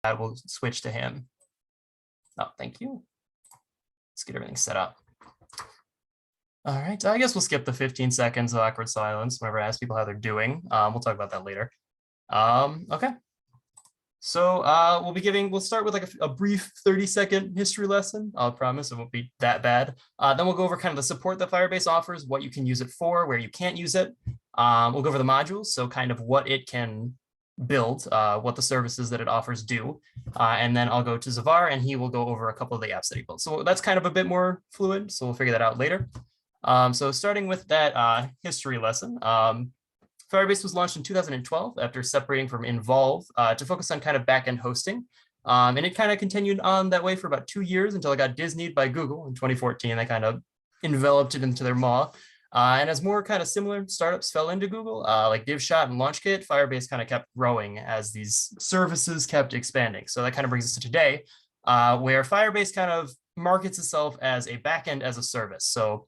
we'll switch to him. Oh, thank you. Let's get everything set up. All right, I guess we'll skip the 15 seconds of awkward silence whenever I ask people how they're doing. We'll talk about that later. Okay. So we'll start with like a brief 30-second history lesson. I'll promise it won't be that bad. Then we'll go over kind of the support that Firebase offers, what you can use it for, where you can't use it. We'll go over the modules, so kind of what it can build, what the services that it offers do. And then I'll go to Zavar and he will go over a couple of the apps that he built. So that's kind of a bit more fluid, so we'll figure that out later. So starting with that history lesson, Firebase was launched in 2012 after separating from Involve to focus on kind of backend hosting. And it kind of continued on that way for about 2 years until it got Disneyed by Google in 2014. They kind of enveloped it into their maw. And as more kind of similar startups fell into Google, like DivShot and LaunchKit, Firebase kind of kept growing as these services kept expanding. So that kind of brings us to today, where Firebase kind of markets itself as a backend as a service. So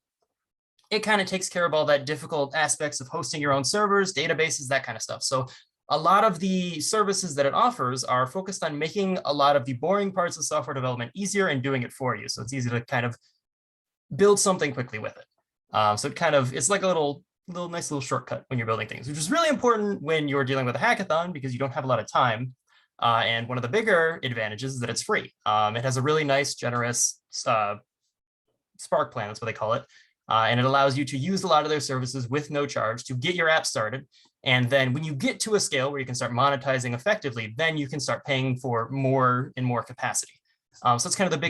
it kind of takes care of all that difficult aspects of hosting your own servers, databases, that kind of stuff. So a lot of the services that it offers are focused on making a lot of the boring parts of software development easier and doing it for you. So it's easy to kind of build something quickly with it. So it's like a nice little shortcut when you're building things, which is really important when you're dealing with a hackathon because you don't have a lot of time. And one of the bigger advantages is that it's free. It has a really nice, generous Spark plan, that's what they call it. And it allows you to use a lot of their services with no charge to get your app started. And then when you get to a scale where you can start monetizing effectively, then you can start paying for more and more capacity. So it's kind of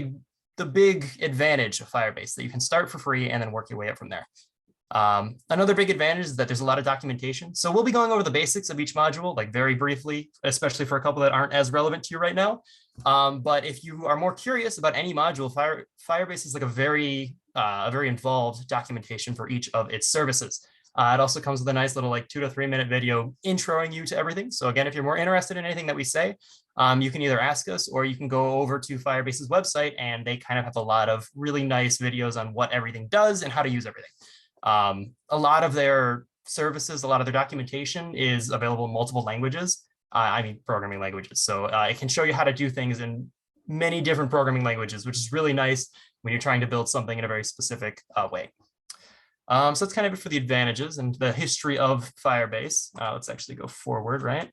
the big advantage of Firebase, that you can start for free and then work your way up from there. Another big advantage is that there's a lot of documentation. So we'll be going over the basics of each module, like very briefly, especially for a couple that aren't as relevant to you right now. But if you are more curious about any module, Firebase is like a very involved documentation for each of its services. It also comes with a nice little like 2 to 3 minute video introing you to everything. So again, if you're more interested in anything that we say, you can either ask us or you can go over to Firebase's website, and they kind of have a lot of really nice videos on what everything does and how to use everything. A lot of their services, a lot of their documentation is available in multiple languages. I mean, programming languages. So it can show you how to do things in many different programming languages, which is really nice when you're trying to build something in a very specific way. So that's kind of it for the advantages and the history of Firebase. Let's actually go forward, right?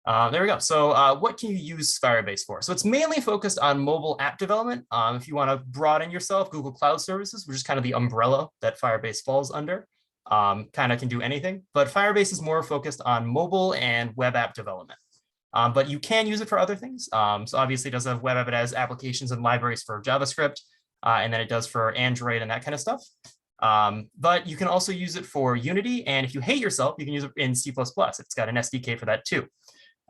There we go. So what can you use Firebase for? So it's mainly focused on mobile app development. If you want to broaden yourself, Google Cloud Services, which is kind of the umbrella that Firebase falls under, kind of can do anything. But Firebase is more focused on mobile and web app development. But you can use it for other things. So obviously it does have web app, it has applications and libraries for JavaScript, and then it does for Android and that kind of stuff. But you can also use it for Unity. And if you hate yourself, you can use it in C++. It's got an SDK for that too.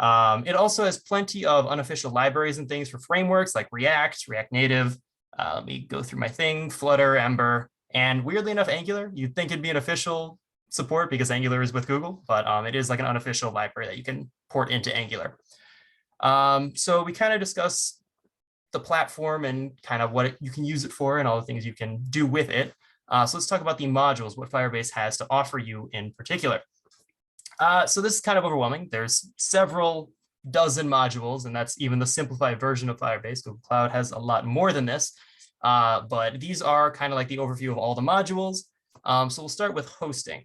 It also has plenty of unofficial libraries and things for frameworks like React, React Native. Let me go through my thing, Flutter, Ember, and weirdly enough, Angular. You'd think it'd be an official support because Angular is with Google, but it is like an unofficial library that you can port into Angular. So we kind of discuss the platform and kind of what you can use it for and all the things you can do with it. So let's talk about the modules, what Firebase has to offer you in particular. So this is kind of overwhelming. There's several dozen modules, and that's even the simplified version of Firebase. Google Cloud has a lot more than this, but these are kind of like the overview of all the modules. So we'll start with hosting.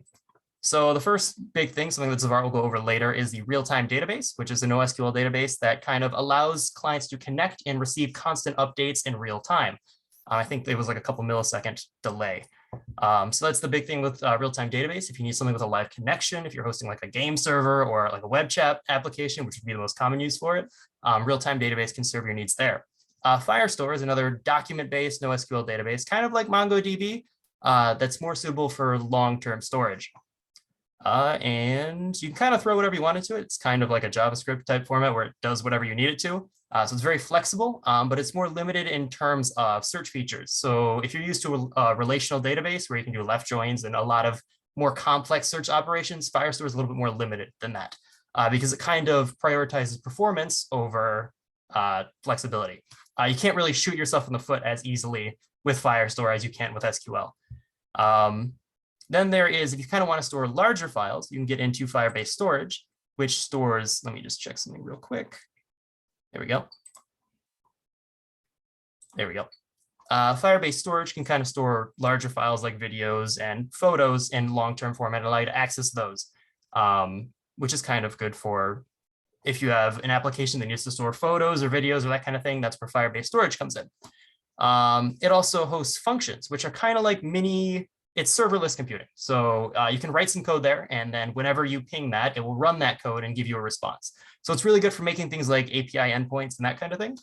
So the first big thing, something that Zavar will go over later, is the Realtime database, which is a NoSQL database that kind of allows clients to connect and receive constant updates in real time. I think it was like a couple millisecond delay. So that's the big thing with Realtime database. If you need something with a live connection, if you're hosting like a game server or like a web chat application, which would be the most common use for it, Realtime database can serve your needs there. Firestore is another document-based NoSQL database, kind of like MongoDB, that's more suitable for long-term storage. And you can kind of throw whatever you want into it. It's kind of like a JavaScript type format where it does whatever you need it to. So it's very flexible, but it's more limited in terms of search features. So if you're used to a relational database where you can do left joins and a lot of more complex search operations, Firestore is a little bit more limited than that because it kind of prioritizes performance over flexibility. You can't really shoot yourself in the foot as easily with Firestore as you can with SQL. Then there is, if you kind of want to store larger files, you can get into Firebase storage, which stores, let me just check something real quick. There we go. There we go. Firebase storage can kind of store larger files like videos and photos in long-term format and allow you to access those, which is kind of good for if you have an application that needs to store photos or videos or that kind of thing. That's where Firebase storage comes in. It also hosts functions, which are kind of like it's serverless computing. So you can write some code there, and then whenever you ping that, it will run that code and give you a response. So it's really good for making things like API endpoints and that kind of thing.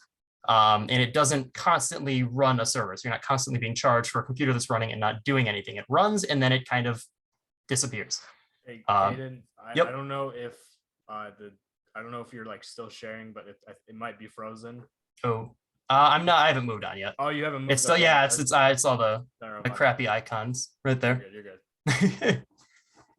And it doesn't constantly run a server. So you're not constantly being charged for a computer that's running and not doing anything. It runs and then it kind of disappears. Hey, Caden, yep. I don't know if I don't know if you're like still sharing, but it might be frozen. Oh, I'm not. I haven't moved on yet. Oh, you haven't moved. It's still, yeah. It's all the crappy icons right there. You're good.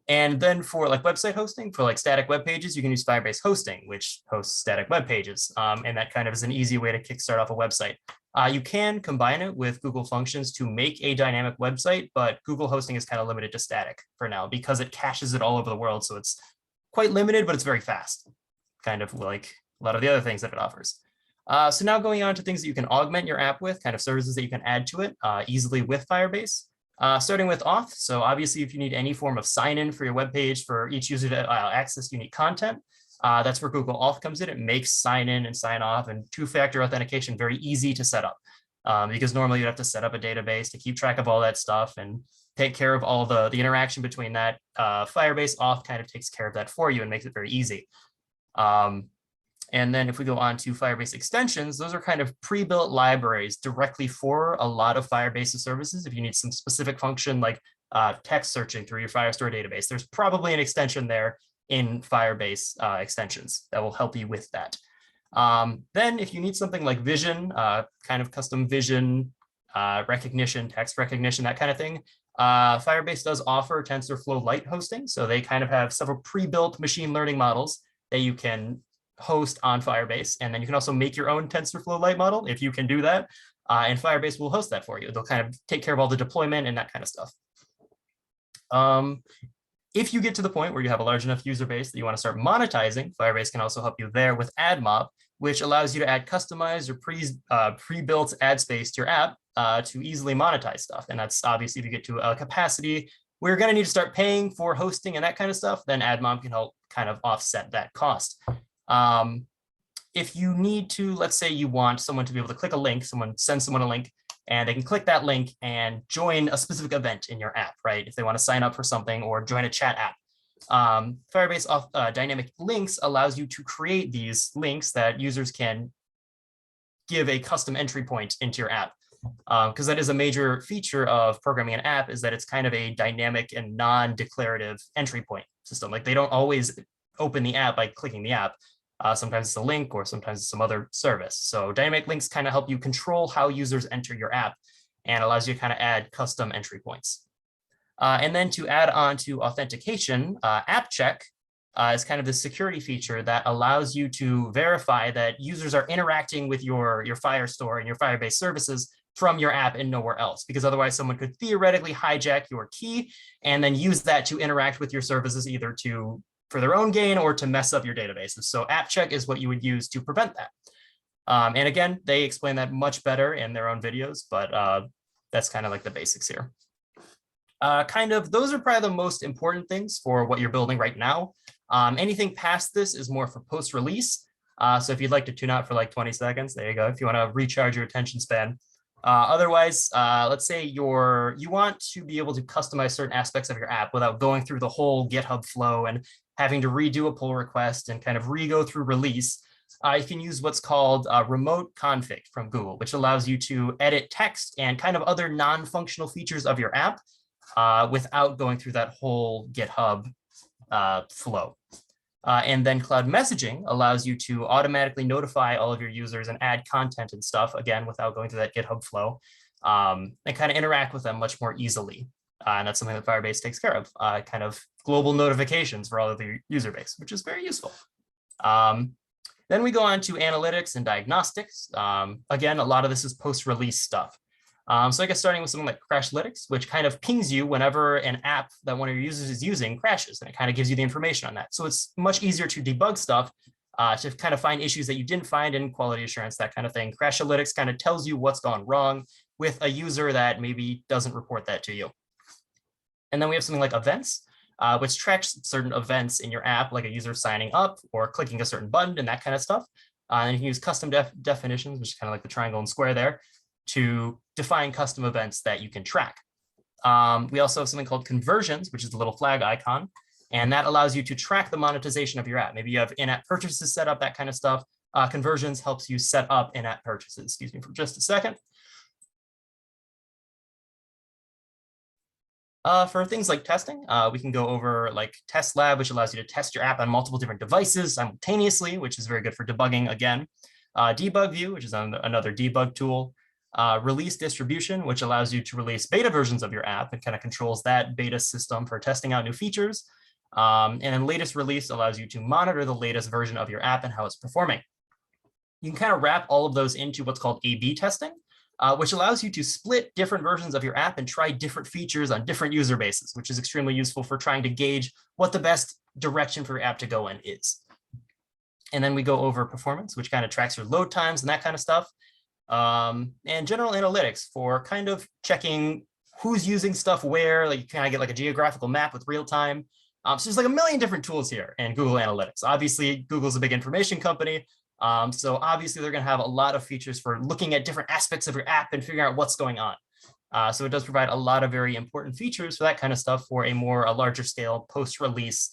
And then for like website hosting, for like static web pages, you can use Firebase hosting, which hosts static web pages. And that kind of is an easy way to kickstart off a website. You can combine it with Google Functions to make a dynamic website, but Google hosting is kind of limited to static for now because it caches it all over the world. So it's quite limited, but it's very fast, kind of like a lot of the other things that it offers. So now going on to things that you can augment your app with, kind of services that you can add to it easily with Firebase. Starting with auth. So obviously, if you need any form of sign-in for your web page for each user to access unique content, that's where Google Auth comes in. It makes sign-in and sign-off and two-factor authentication very easy to set up because normally you'd have to set up a database to keep track of all that stuff and take care of all the interaction between that. Firebase Auth kind of takes care of that for you and makes it very easy. And then if we go on to Firebase extensions, those are kind of pre-built libraries directly for a lot of Firebase services. If you need some specific function like text searching through your Firestore database, there's probably an extension there in Firebase extensions that will help you with that. Then if you need something like vision, kind of custom vision recognition, text recognition, that kind of thing, Firebase does offer TensorFlow Lite hosting. So they kind of have several pre-built machine learning models that you can host on Firebase. And then you can also make your own TensorFlow Lite model if you can do that. And Firebase will host that for you. They'll kind of take care of all the deployment and that kind of stuff. If you get to the point where you have a large enough user base that you want to start monetizing, Firebase can also help you there with AdMob, which allows you to add customized or pre-built ad space to your app to easily monetize stuff. And that's obviously if you get to a capacity where you're going to need to start paying for hosting and that kind of stuff, then AdMob can help kind of offset that cost. If you need to, let's say you want someone to be able to click a link, someone sends someone a link and they can click that link and join a specific event in your app, right? If they want to sign up for something or join a chat app. Firebase dynamic links allows you to create these links that users can give a custom entry point into your app. Because that is a major feature of programming an app, is that it's kind of a dynamic and non-declarative entry point system. Like they don't always open the app by clicking the app. Sometimes it's a link or sometimes it's some other service. So dynamic links kind of help you control how users enter your app and allows you to kind of add custom entry points. And then to add on to authentication, app check is kind of the security feature that allows you to verify that users are interacting with your Firestore and your Firebase services from your app and nowhere else, because otherwise someone could theoretically hijack your key and then use that to interact with your services either for their own gain or to mess up your databases. So app check is what you would use to prevent that. And again, they explain that much better in their own videos, but that's kind of like the basics here. Those are probably the most important things for what you're building right now. Anything past this is more for post-release. So if you'd like to tune out for like 20 seconds, there you go. If you want to recharge your attention span. Otherwise, let's say you want to be able to customize certain aspects of your app without going through the whole GitHub flow and having to redo a pull request and kind of re-go through release. You can use what's called remote config from Google, which allows you to edit text and kind of other non-functional features of your app without going through that whole GitHub flow. And then cloud messaging allows you to automatically notify all of your users and add content and stuff, again, without going through that GitHub flow, and kind of interact with them much more easily. And that's something that Firebase takes care of, kind of global notifications for all of your user base, which is very useful. Then we go on to analytics and diagnostics. Again, a lot of this is post-release stuff. So I guess starting with something like Crashlytics, which kind of pings you whenever an app that one of your users is using crashes, and it kind of gives you the information on that. So it's much easier to debug stuff to kind of find issues that you didn't find in quality assurance, that kind of thing. Crashalytics kind of tells you what's gone wrong with a user that maybe doesn't report that to you. And then we have something like events, which tracks certain events in your app, like a user signing up or clicking a certain button and that kind of stuff. And you can use custom definitions, which is kind of like the triangle and square there, to define custom events that you can track. We also have something called conversions, which is the little flag icon. And that allows you to track the monetization of your app. Maybe you have in-app purchases set up, that kind of stuff. Conversions helps you set up in-app purchases. Excuse me for just a second. For things like testing, we can go over like Test Lab, which allows you to test your app on multiple different devices simultaneously, which is very good for debugging again. Debug View, which is another debug tool. Release distribution, which allows you to release beta versions of your app and kind of controls that beta system for testing out new features. And then latest release allows you to monitor the latest version of your app and how it's performing. You can kind of wrap all of those into what's called A/B testing, which allows you to split different versions of your app and try different features on different user bases, which is extremely useful for trying to gauge what the best direction for your app to go in is. And then we go over performance, which kind of tracks your load times and that kind of stuff. And general analytics for kind of checking who's using stuff where, like you kind of get like a geographical map with Realtime. So there's like a million different tools here in Google Analytics. Obviously, Google's a big information company. So obviously, they're going to have a lot of features for looking at different aspects of your app and figuring out what's going on. So it does provide a lot of very important features for that kind of stuff for a larger scale post-release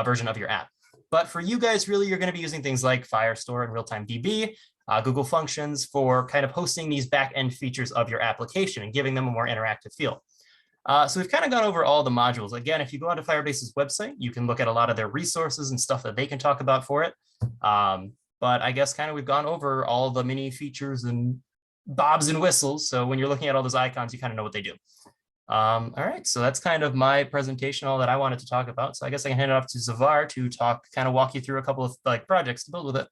version of your app. But for you guys, really, you're going to be using things like Firestore and Realtime DB, Google Functions for kind of hosting these back-end features of your application and giving them a more interactive feel. So we've kind of gone over all the modules. Again, if you go onto Firebase's website, you can look at a lot of their resources and stuff that they can talk about for it. But I guess kind of we've gone over all the mini features and bobs and whistles. So when you're looking at all those icons, you kind of know what they do. All right, so that's kind of my presentation, all that I wanted to talk about. So I guess I can hand it off to Zavar to kind of walk you through a couple of like projects to build with it.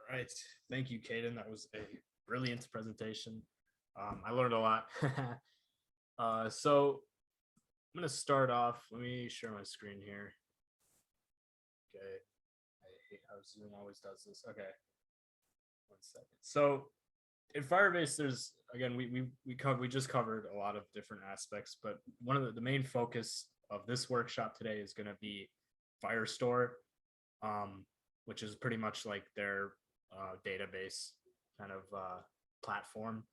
All right, thank you, Caden. That was a brilliant presentation. I learned a lot. So I'm going to start off. Let me share my screen here. Okay. I hate how Zoom always does this. Okay. 1 second. So in Firebase, there's, again, we just covered a lot of different aspects, but one of the main focus of this workshop today is going to be Firestore, which is pretty much like their database kind of platform.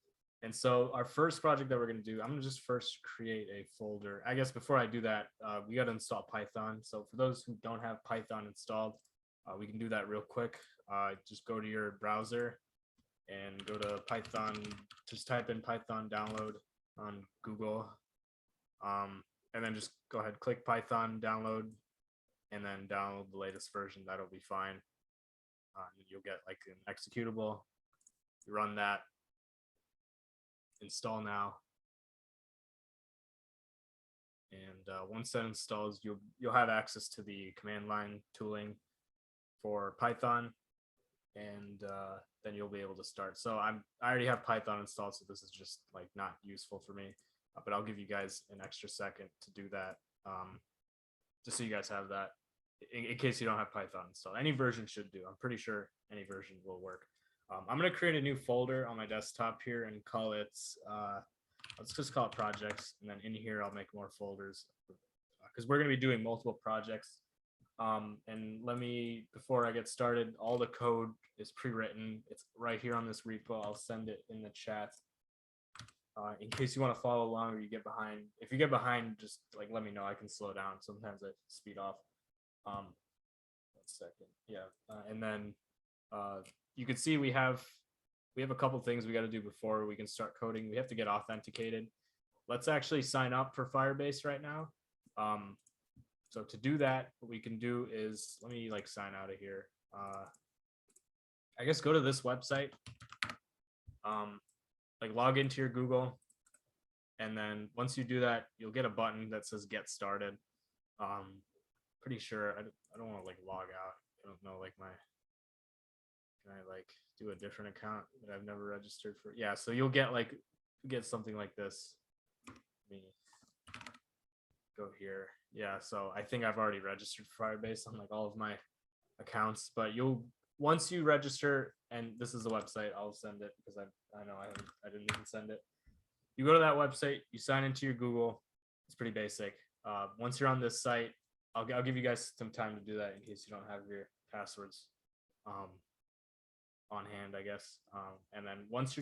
And so our first project that we're going to do, I'm going to just first create a folder. I guess before I do that, we got to install Python. So for those who don't have Python installed, we can do that real quick. Just go to your browser and go to Python. Just type in Python download on Google. And then just go ahead, click Python download, and then download the latest version. That'll be fine. You'll get like an executable. You run that. Install now, and once that installs, you'll have access to the command line tooling for Python, and then you'll be able to start. So I already have Python installed, so this is just like not useful for me, but I'll give you guys an extra second to do that, just so you guys have that in case you don't have Python installed. Any version should do. I'm pretty sure any version will work. I'm going to create a new folder on my desktop here and call it, let's just call it projects. And then in here, I'll make more folders because we're going to be doing multiple projects. And before I get started, all the code is pre-written. It's right here on this repo. I'll send it in the chat in case you want to follow along or you get behind. If you get behind, just like let me know. I can slow down. Sometimes I speed off. 1 second. Yeah. And then you can see we have a couple things we got to do before we can start coding. We have to get authenticated. Let's actually sign up for Firebase right now. So to do that, what we can do is, let me like sign out of here. I guess go to this website, like log into your Google. And then once you do that, you'll get a button that says get started. Pretty sure, I don't want to like log out. I don't know, like can I like do a different account that I've never registered for? Yeah, so you'll get something like this. Let me go here. Yeah, so I think I've already registered for Firebase on like all of my accounts, but once you register, and this is the website, I'll send it because I know I didn't even send it. You go to that website, you sign into your Google. It's pretty basic. Once you're on this site, I'll give you guys some time to do that in case you don't have your passwords on hand, I guess. And then once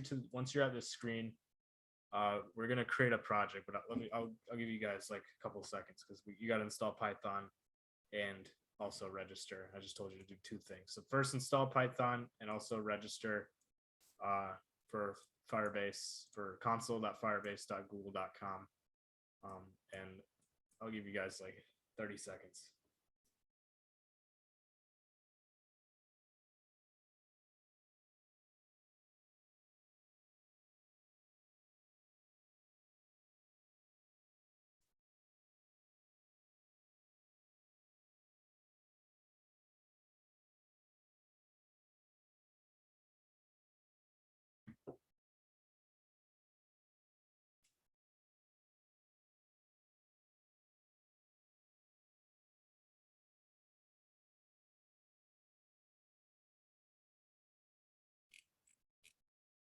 you're at this screen, we're gonna create a project. But I'll give you guys like a couple of seconds because you got to install Python and also register. I just told you to do two things. So first install Python and also register for Firebase for console.firebase.google.com. And I'll give you guys like 30 seconds.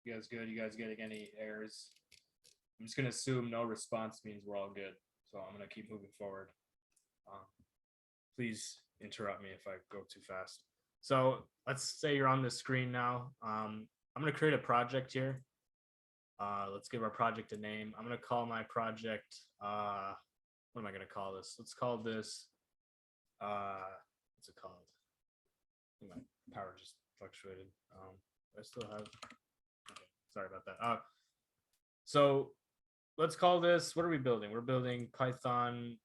You guys good? You guys getting any errors? I'm just gonna assume no response means we're all good. So I'm gonna keep moving forward. Please interrupt me if I go too fast. So let's say you're on this screen now. I'm gonna create a project here. Let's give our project a name. I'm gonna call my project. What am I gonna call this? Let's call this. What's it called? I think my power just fluctuated. I still have. Okay, sorry about that. So let's call this. What are we building? We're building Python.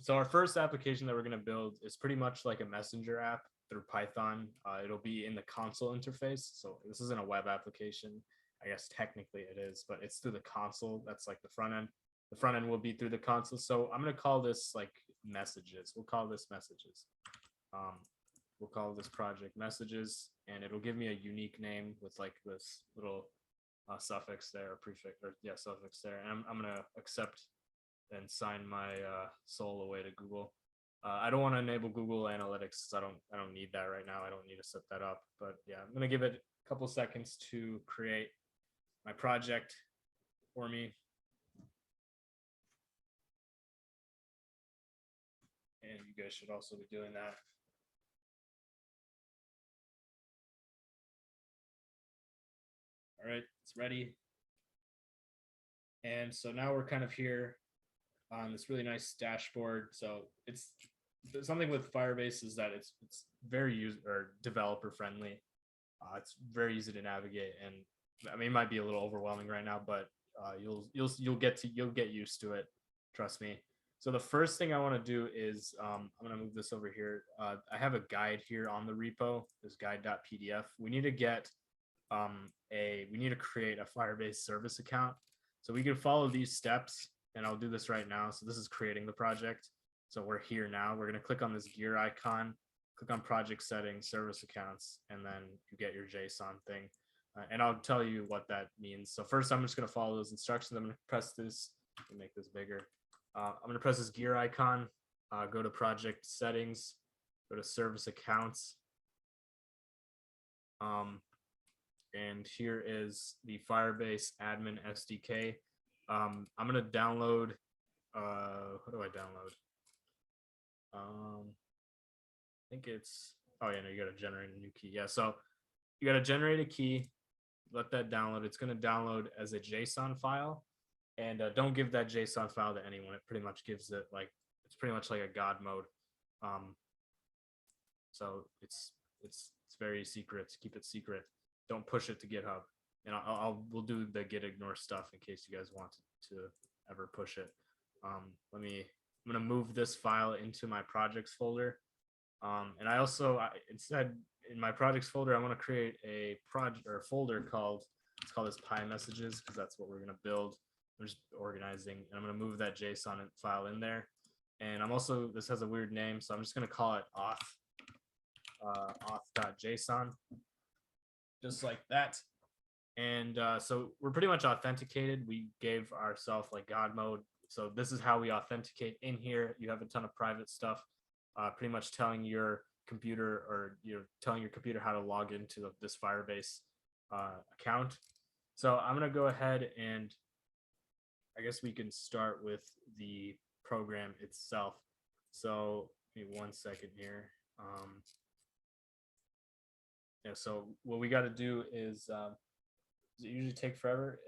So our first application that we're going to build is pretty much like a messenger app through Python. It'll be in the console interface. So this isn't a web application. I guess technically it is, but it's through the console. That's like the front end. The front end will be through the console. So I'm going to call this like messages. We'll call this messages. We'll call this project messages, and it'll give me a unique name with like this little suffix there, or prefix, or yeah, suffix there. And I'm going to accept and sign my soul away to Google. I don't want to enable Google Analytics. I don't need that right now. I don't need to set that up. But yeah, I'm gonna give it a couple seconds to create my project for me. And you guys should also be doing that. All right, it's ready. And so now we're kind of here on this really nice dashboard. So it's something with Firebase is that it's very user or developer friendly. It's very easy to navigate, and I mean it might be a little overwhelming right now, but you'll get used to it. Trust me. So the first thing I want to do is I'm going to move this over here. I have a guide here on the repo. This guide.pdf. We need to get we need to create a Firebase service account. So we can follow these steps, and I'll do this right now. So this is creating the project. So we're here now. We're going to click on this gear icon, click on project settings, service accounts, and then you get your JSON thing. And I'll tell you what that means. So first, I'm just going to follow those instructions. I'm going to press this and make this bigger. I'm going to press this gear icon, go to project settings, go to service accounts. And here is the Firebase admin SDK. I'm going to download, what do I download? I think it's, oh yeah, no, you got to generate a new key. Yeah, so you got to generate a key, let that download. It's going to download as a JSON file, and don't give that JSON file to anyone. It pretty much gives it like, it's pretty much like a God mode. So it's very secret. Keep it secret. Don't push it to GitHub. And we'll do the git ignore stuff in case you guys want to ever push it. I'm gonna move this file into my projects folder. And I also instead in my projects folder, I want to create a project or a folder called, let's call this Pi messages, because that's what we're gonna build. I'm just organizing, and I'm gonna move that JSON file in there. And I'm also, this has a weird name, so I'm just gonna call it auth.json, just like that. And so we're pretty much authenticated. We gave ourselves like God mode. So this is how we authenticate in here. You have a ton of private stuff, pretty much telling your computer or you're telling your computer how to log into this Firebase account. So I'm going to go ahead and I guess we can start with the program itself. So give me 1 second here. Yeah, so what we got to do is, does it usually take forever?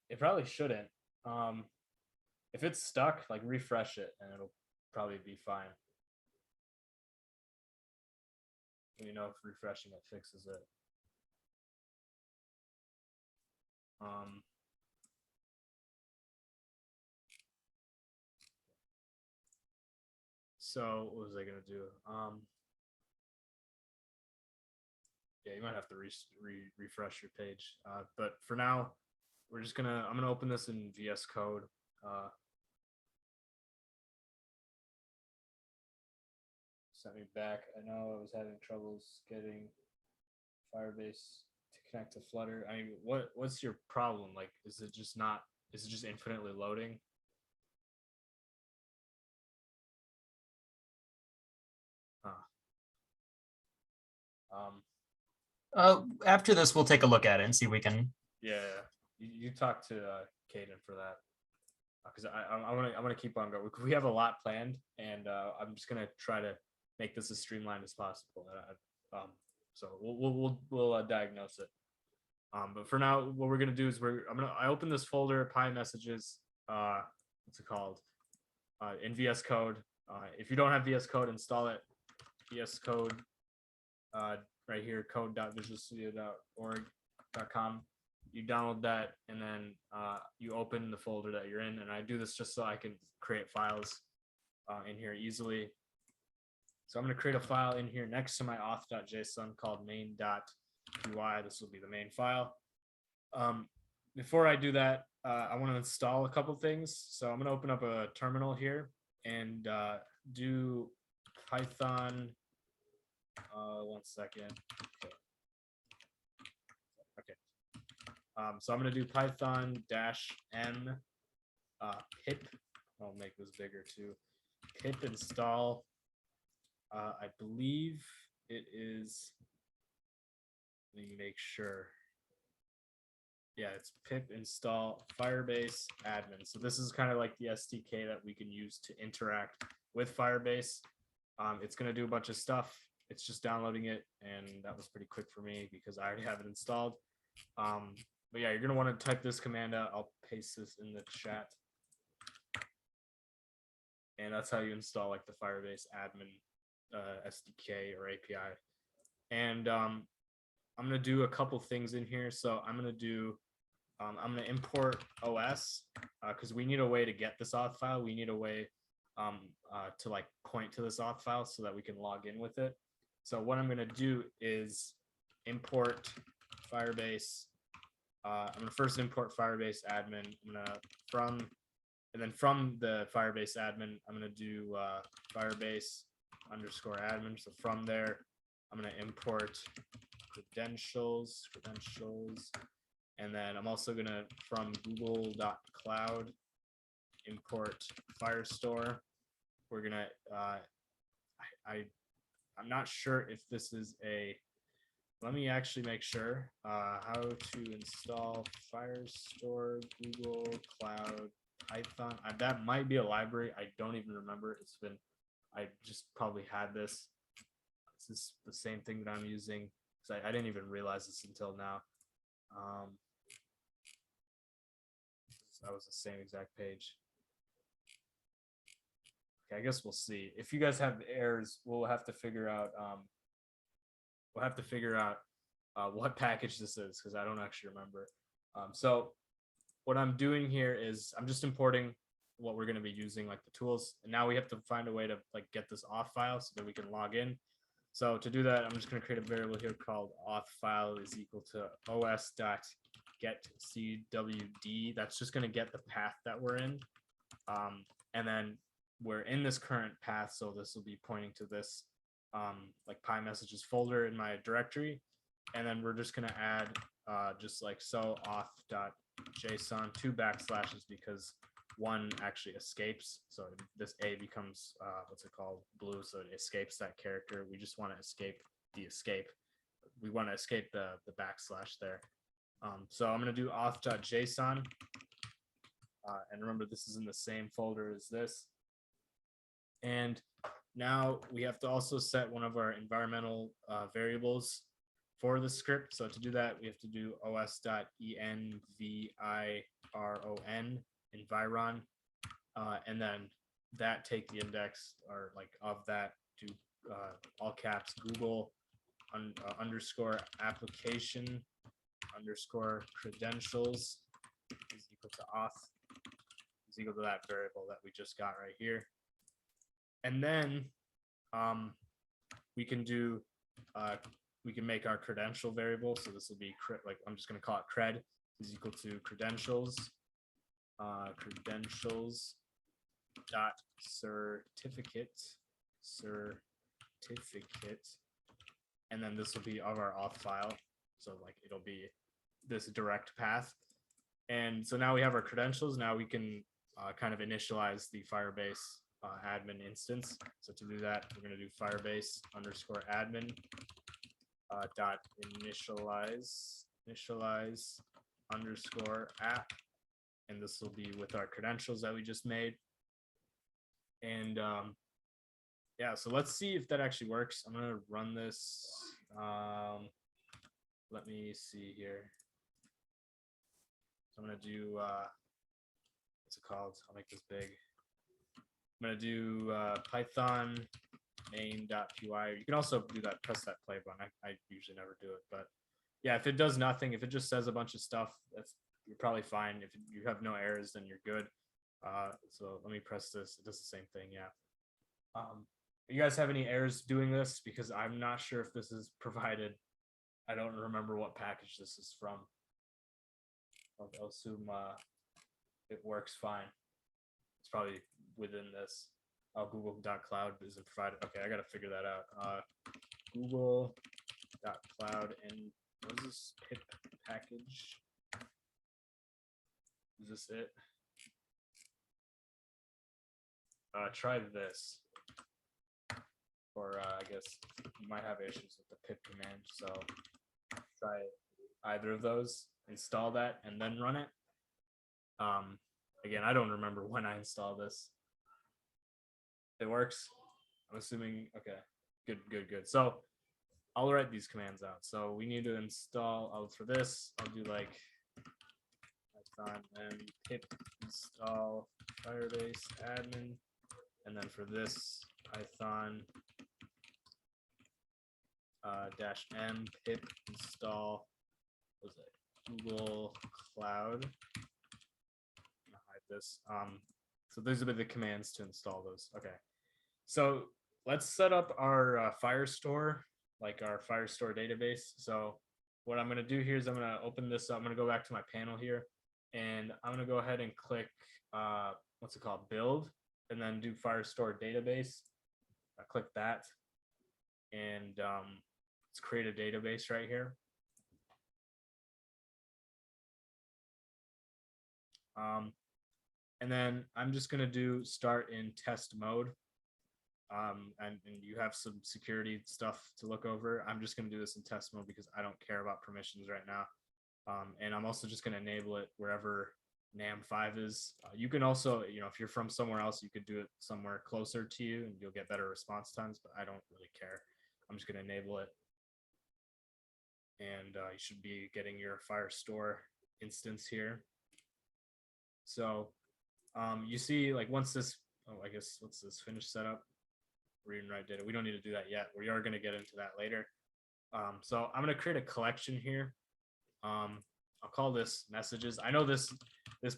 It probably shouldn't. If it's stuck, like refresh it and it'll probably be fine. You know, if refreshing it fixes it. So what was I gonna do? Yeah, you might have to refresh your page. But for now, I'm gonna open this in VS Code. Sent me back. I know I was having troubles getting Firebase to connect to Flutter. I mean, what's your problem? Like, is it just infinitely loading? After this, we'll take a look at it and see if we can. Yeah, you talk to Caden for that because I want to keep on going. We have a lot planned, and I'm just gonna try to make this as streamlined as possible. So we'll diagnose it. But for now, what we're gonna do is I open this folder, Pi messages. What's it called? In VS Code. If you don't have VS Code, install it. VS Code. Right here, code.visualstudio.org.com. You download that, and then you open the folder that you're in. And I do this just so I can create files in here easily. So I'm going to create a file in here next to my auth.json called main.py. This will be the main file. Before I do that, I want to install a couple things. So I'm going to open up a terminal here and do Python. 1 second. Okay. So I'm going to do Python -m pip. I'll make this bigger too. Pip install. I believe it is. Let me make sure. Yeah, it's pip install Firebase admin. So this is kind of like the SDK that we can use to interact with Firebase. It's going to do a bunch of stuff. It's just downloading it, and that was pretty quick for me because I already have it installed. But yeah, you're going to want to type this command out. I'll paste this in the chat. And that's how you install like the Firebase admin SDK or API. And I'm going to do a couple things in here. So I'm going to import OS because we need a way to get this auth file. We need a way to like point to this auth file so that we can log in with it. So what I'm going to do is import Firebase. I'm going to first import Firebase admin. And then from the Firebase admin, I'm going to do Firebase _admin. So from there, I'm going to import credentials. And then I'm also going to, from google.cloud, import Firestore. We're going to, I'm not sure if this is let me actually make sure how to install Firestore, Google Cloud, Python. That might be a library. I don't even remember. I just probably had this. This is the same thing that I'm using because I didn't even realize this until now. That was the same exact page. Okay, I guess we'll see. If you guys have errors, we'll have to figure out what package this is because I don't actually remember. So what I'm doing here is I'm just importing what we're going to be using, like the tools. And now we have to find a way to like get this auth file so that we can log in. So to do that, I'm just going to create a variable here called auth file is equal to os.getCwd. That's just going to get the path that we're in. And then we're in this current path. So this will be pointing to this like Pi messages folder in my directory. And then we're just going to add just like so auth.json 2 backslashes because one actually escapes. So this A becomes what's it called, blue, so it escapes that character. We just want to escape the escape. We want to escape the backslash there. So I'm going to do auth.json. And remember, this is in the same folder as this. And now we have to also set one of our environmental variables for the script. So to do that, we have to do os.environ, environ, and then that take the index or like of that to all caps Google underscore application underscore credentials is equal to auth is equal to that variable that we just got right here. And then we can do we can make our credential variable. So this will be like I'm just going to call it cred is equal to credentials credentials dot certificate, and then this will be of our auth file. So like it'll be this direct path. And so now we have our credentials. Now we can kind of initialize the Firebase admin instance. So to do that, we're going to do Firebase underscore admin dot initialize underscore app. And this will be with our credentials that we just made. And yeah, so let's see if that actually works. I'm going to run this. Let me see here. So I'm going to do, what's it called? I'll make this big. I'm going to do Python main.py. You can also do that, press that play button. I usually never do it, but yeah, if it does nothing, if it just says a bunch of stuff, you're probably fine. If you have no errors, then you're good. So let me press this. It does the same thing. Yeah. You guys have any errors doing this? Because I'm not sure if this is provided. I don't remember what package this is from. I'll assume it works fine. It's probably within this. Oh, google.cloud isn't provided. Okay, I got to figure that out. Google.cloud and what is this pip package? Is this it? Try this. Or I guess you might have issues with the pip command. So try either of those, install that, and then run it. Again, I don't remember when I installed this. It works. I'm assuming. Okay, good. So I'll write these commands out. So we need to install. For this, I'll do like Python and pip install Firebase admin, and then for this Python -m pip install. What was it? Google Cloud. I'm gonna hide this. So those are the commands to install those. Okay. So let's set up our Firestore, like our Firestore database. So what I'm going to do here is I'm going to open this up. I'm going to go back to my panel here, and I'm going to go ahead and click, what's it called, build, and then do Firestore database. I click that, and let's create a database right here. And then I'm just going to do start in test mode. And you have some security stuff to look over. I'm just going to do this in test mode because I don't care about permissions right now. And I'm also just going to enable it wherever NAM5 is. You can also, if you're from somewhere else, you could do it somewhere closer to you and you'll get better response times, but I don't really care. I'm just going to enable it. And you should be getting your Firestore instance here. So you see, like once this, I guess, what's this, finish setup? Read and write data. We don't need to do that yet. We are going to get into that later. So I'm going to create a collection here. I'll call this messages. I know this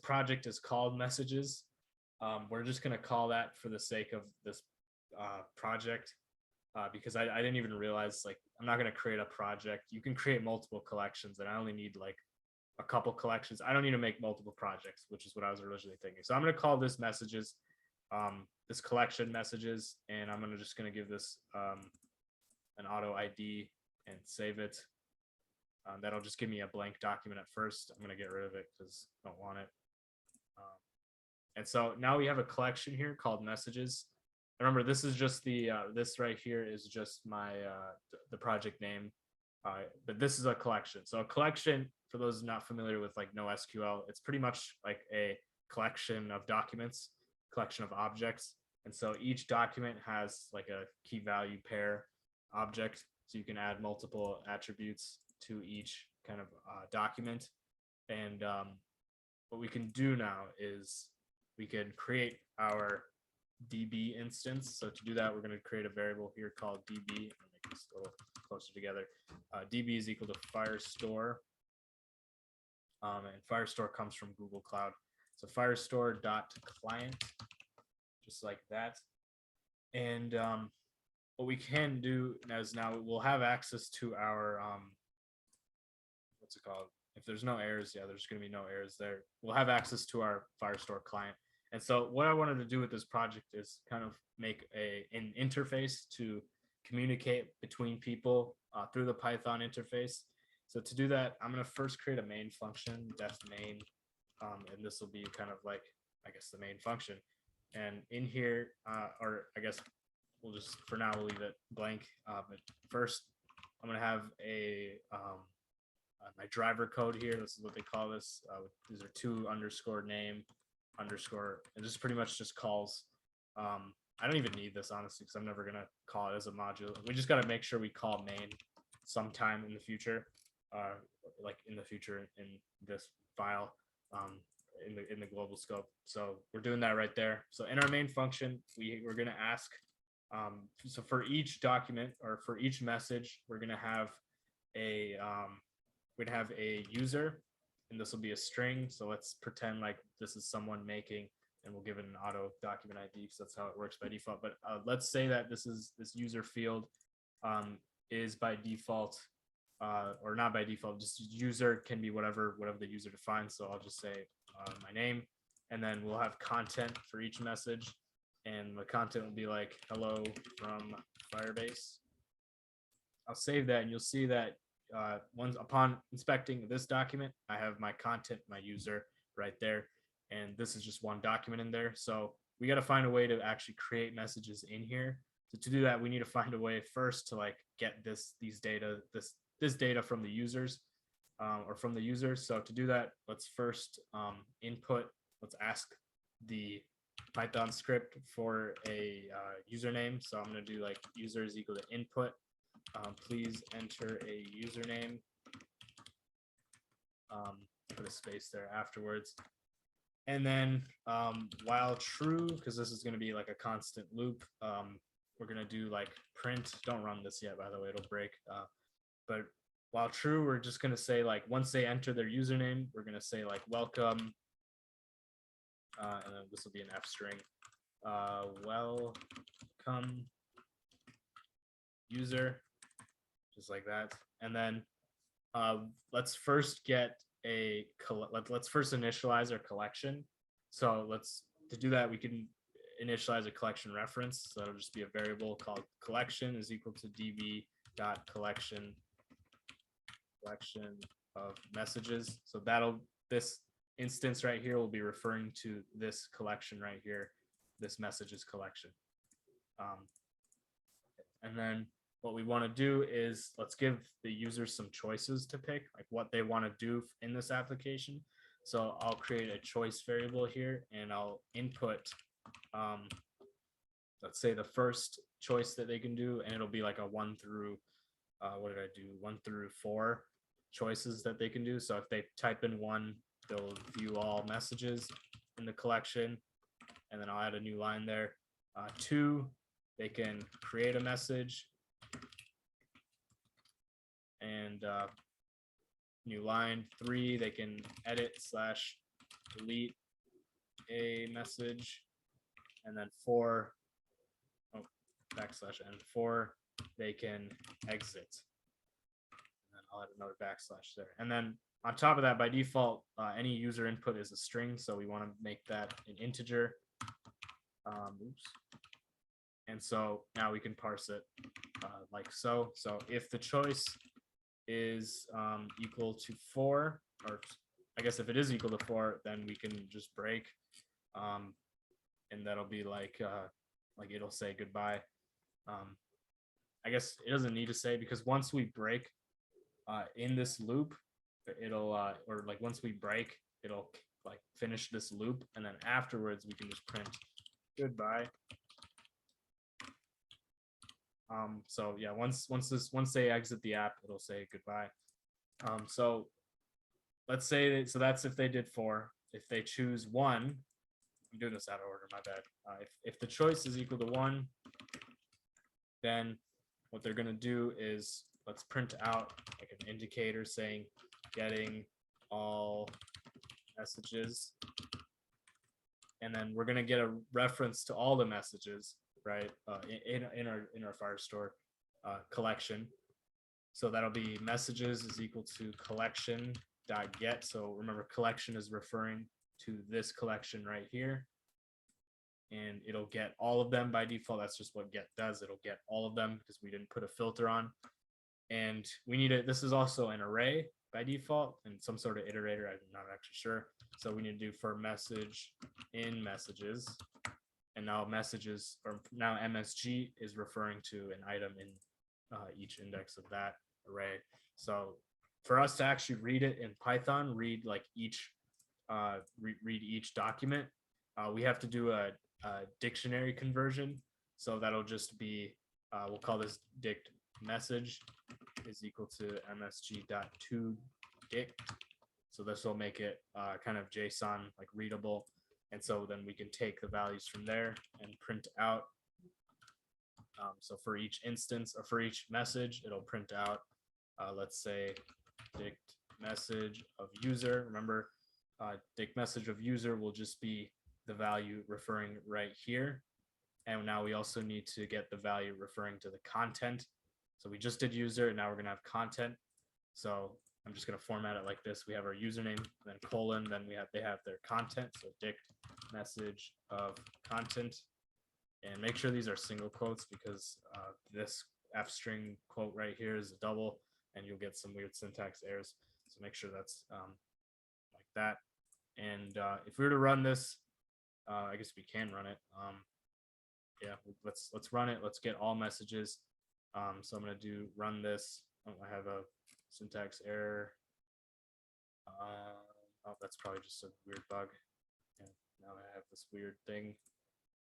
project is called messages. We're just going to call that for the sake of this project because I didn't even realize, like, I'm not going to create a project. You can create multiple collections, and I only need like a couple collections. I don't need to make multiple projects, which is what I was originally thinking. So I'm going to call this messages. This collection messages, and I'm just going to give this an auto ID and save it. That'll just give me a blank document at first. I'm going to get rid of it because I don't want it. And so now we have a collection here called messages. Remember, this is just the this right here is just my the project name, but this is a collection. So a collection, for those not familiar with like NoSQL, it's pretty much like a collection of documents, collection of objects, and so each document has like a key value pair object, so you can add multiple attributes to each kind of document. And what we can do now is we can create our DB instance. So to do that, we're going to create a variable here called DB. I'll make this a little closer together. DB is equal to Firestore. And Firestore comes from Google Cloud. So Firestore.client, just like that. And what we can do is now we'll have access to our, what's it called? If there's no errors, yeah, there's going to be no errors there. We'll have access to our Firestore client. And so what I wanted to do with this project is kind of make an interface to communicate between people through the Python interface. So to do that, I'm going to first create a main function, def main, and this will be kind of like, I guess, the main function. And in here, or I guess we'll just, for now, we'll leave it blank. But first, I'm going to have my driver code here. This is what they call this. These are two underscore name underscore, and this pretty much just calls. I don't even need this honestly because I'm never gonna call it as a module. We just got to make sure we call main sometime in the future, like in the future in this file, in the global scope. So we're doing that right there. So in our main function, we're gonna ask. So for each document or for each message, we're gonna have a we'd have a user, and this will be a string. So let's pretend like this is someone making, and we'll give it an auto document ID because that's how it works by default. But let's say that this user field is by default, or not by default, just user can be whatever the user defines. So I'll just say my name, and then we'll have content for each message, and the content will be like hello from Firebase. I'll save that, and you'll see that once upon inspecting this document, I have my content, my user right there, and this is just one document in there. So we got to find a way to actually create messages in here. So to do that, we need to find a way first to like get this data from the users, or from the users. So to do that, let's first input. Let's ask the Python script for a username. So I'm going to do like user is equal to input. Please enter a username. Put a space there afterwards. And then while true, because this is going to be like a constant loop, we're going to do like print. Don't run this yet, by the way, it'll break. But while true, we're just going to say like once they enter their username, we're going to say like welcome. And then this will be an F string. Welcome user. Just like that. And then let's first get let's first initialize our collection. So to do that, we can initialize a collection reference. So it'll just be a variable called collection is equal to db.collection of messages. So this instance right here will be referring to this collection right here, this messages collection. And then what we want to do is let's give the users some choices to pick, like what they want to do in this application. So I'll create a choice variable here, and I'll input, let's say the first choice that they can do, and it'll be like a 1 through, 1 through 4 choices that they can do. So if they type in 1, they'll view all messages in the collection, and then I'll add a new line there. 2, they can create a message, and new line. 3, they can edit/delete a message, and then 4, backslash and 4, they can exit. And then I'll add another backslash there. And then on top of that, by default, any user input is a string, so we want to make that an integer. And so now we can parse it like so. So if the choice is equal to 4, or I guess if it is equal to 4, then we can just break. And that'll be like it'll say goodbye. I guess it doesn't need to say, because once we break in this loop, it'll or like once we break, it'll like finish this loop, and then afterwards we can just print goodbye. So yeah, once they exit the app, it'll say goodbye. So let's say so that's if they did 4. If they choose 1, I'm doing this out of order, my bad. If the choice is equal to 1, then what they're gonna do is let's print out like an indicator saying getting all messages, and then we're gonna get a reference to all the messages, right? In our Firestore collection. So that'll be messages is equal to collection dot get. So remember, collection is referring to this collection right here, and it'll get all of them by default. That's just what get does. It'll get all of them because we didn't put a filter on. And we need it. This is also an array by default and some sort of iterator. I'm not actually sure. So we need to do for message in messages. And now messages, or now MSG is referring to an item in each index of that array. So for us to actually read it in Python, read like each read each document, we have to do a dictionary conversion. So that'll just be we'll call this dict message is equal to msg.toDict. So this will make it kind of JSON like readable. And so then we can take the values from there and print out. So for each instance or for each message, it'll print out, let's say, dict message of user. Remember, dict message of user will just be the value referring right here. And now we also need to get the value referring to the content. So we just did user, and now we're going to have content. So I'm just going to format it like this. We have our username, then colon, then they have their content. So dict message of content, and make sure these are single quotes, because this f string quote right here is a double, and you'll get some weird syntax errors. So make sure that's like that. And if we were to run this, I guess we can run it. Yeah, let's run it. Let's get all messages. So I'm going to do run this. Oh, I have a syntax error. Oh, that's probably just a weird bug. And now I have this weird thing.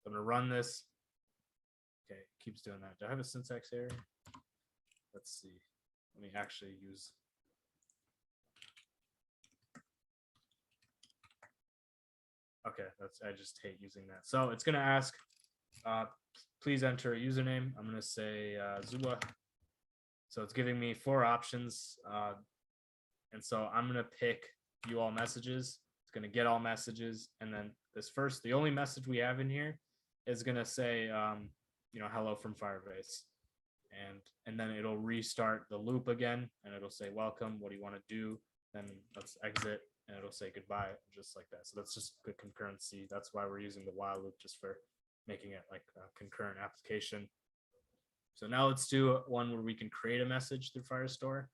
I'm going to run this. Okay, it keeps doing that. Do I have a syntax error? Let's see. Let me actually use. Okay, I just hate using that. So it's going to ask, please enter a username. I'm going to say Zua. So it's giving me 4 options. And so I'm going to pick view all messages. It's going to get all messages. And then this first, the only message we have in here is going to say, hello from Firebase. And then it'll restart the loop again, and it'll say, welcome, what do you want to do? Then let's exit, and it'll say goodbye, just like that. So that's just good concurrency. That's why we're using the while loop, just for making it like a concurrent application. So now let's do one where we can create a message through Firestore.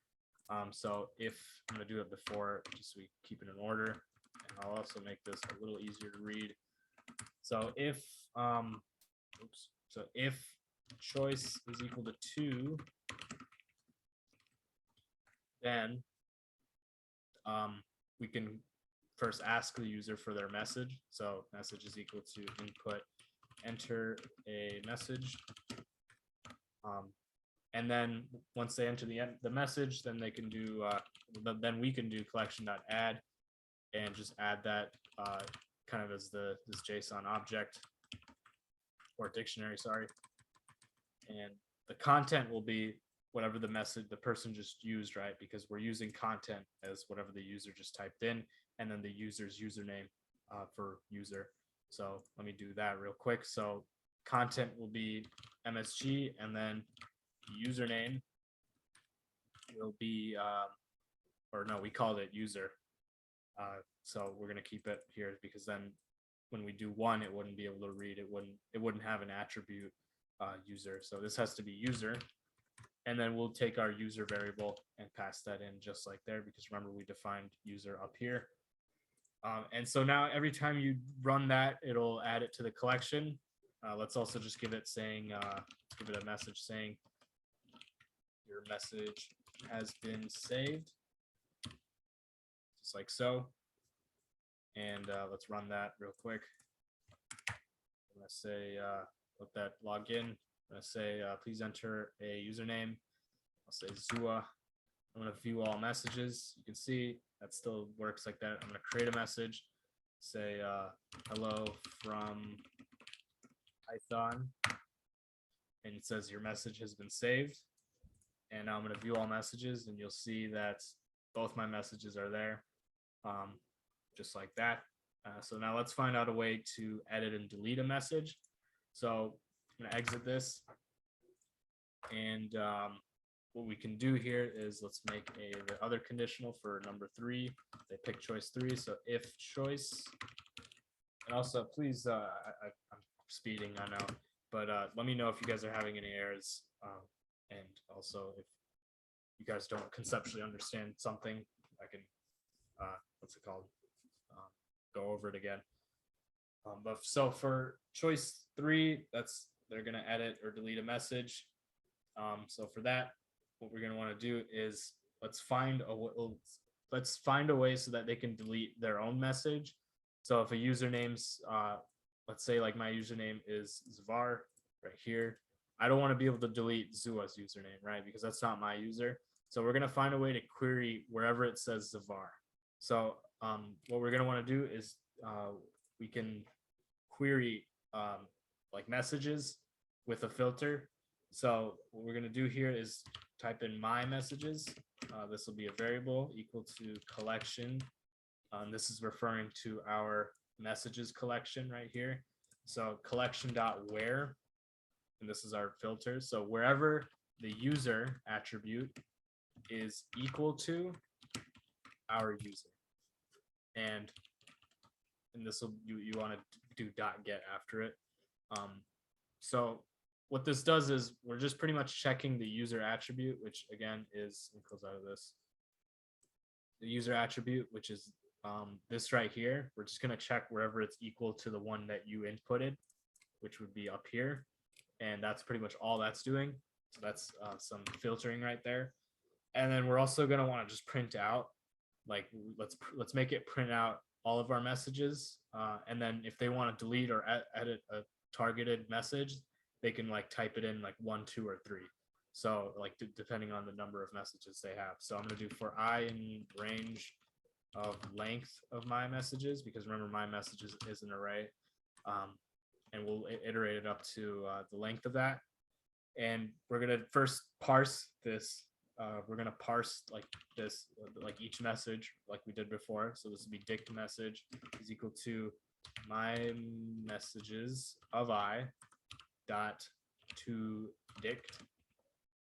So if I'm going to do it before, just so we keep it in order, and I'll also make this a little easier to read. So if if choice is equal to 2, then we can first ask the user for their message. So message is equal to input enter a message. And then once they enter the message, then they can do then we can do collection.add and just add that kind of as this JSON object or dictionary, sorry. And the content will be whatever the message the person just used, right? Because we're using content as whatever the user just typed in, and then the user's username for user. So let me do that real quick. So content will be MSG, and then username will be, or no, we called it user. So we're gonna keep it here, because then when we do 1, it wouldn't be able to read. It wouldn't have an attribute user. So this has to be user. And then we'll take our user variable and pass that in just like there, because remember we defined user up here. And so now every time you run that, it'll add it to the collection. Let's also just give it a message saying your message has been saved, just like so. And let's run that real quick. I'm gonna say let that log in. I'm gonna say please enter a username. I'll say Zua. I'm gonna view all messages. You can see that still works like that. I'm gonna create a message, say hello from Python, and it says your message has been saved. And now I'm gonna view all messages, and you'll see that both my messages are there, just like that. So now let's find out a way to edit and delete a message. So I'm gonna exit this, and what we can do here is let's make the other conditional for number 3. They pick choice 3, so if choice. And also, please, I'm speeding, I know, but let me know if you guys are having any errors, and also if you guys don't conceptually understand something, I can, what's it called, go over it again. But so for choice 3, they're gonna edit or delete a message. So for that, what we're gonna want to do is let's find a way so that they can delete their own message. So if a username's, let's say like my username is Zvar right here, I don't want to be able to delete Zua's username, right? Because that's not my user. So we're gonna find a way to query wherever it says Zvar. So what we're gonna want to do is we can query like messages with a filter. So what we're gonna do here is type in my messages. This will be a variable equal to collection. This is referring to our messages collection right here. So collection.where, and this is our filter. So wherever the user attribute is equal to our user, and this will you want to do .get after it. So what this does is we're just pretty much checking the user attribute, which again is, let me close out of this. The user attribute, which is this right here. We're just gonna check wherever it's equal to the one that you inputted, which would be up here. And that's pretty much all that's doing. So that's some filtering right there. And then we're also gonna want to just print out, like let's make it print out all of our messages. And then if they want to delete or edit a targeted message, they can like type it in like 1, 2, or 3. So like depending on the number of messages they have. So I'm gonna do for I in range of length of my messages, because remember my messages is an array, and we'll iterate it up to the length of that. And we're gonna first parse this. We're gonna parse like this, like each message, like we did before. So this will be dict message is equal to my messages of I dot to dict.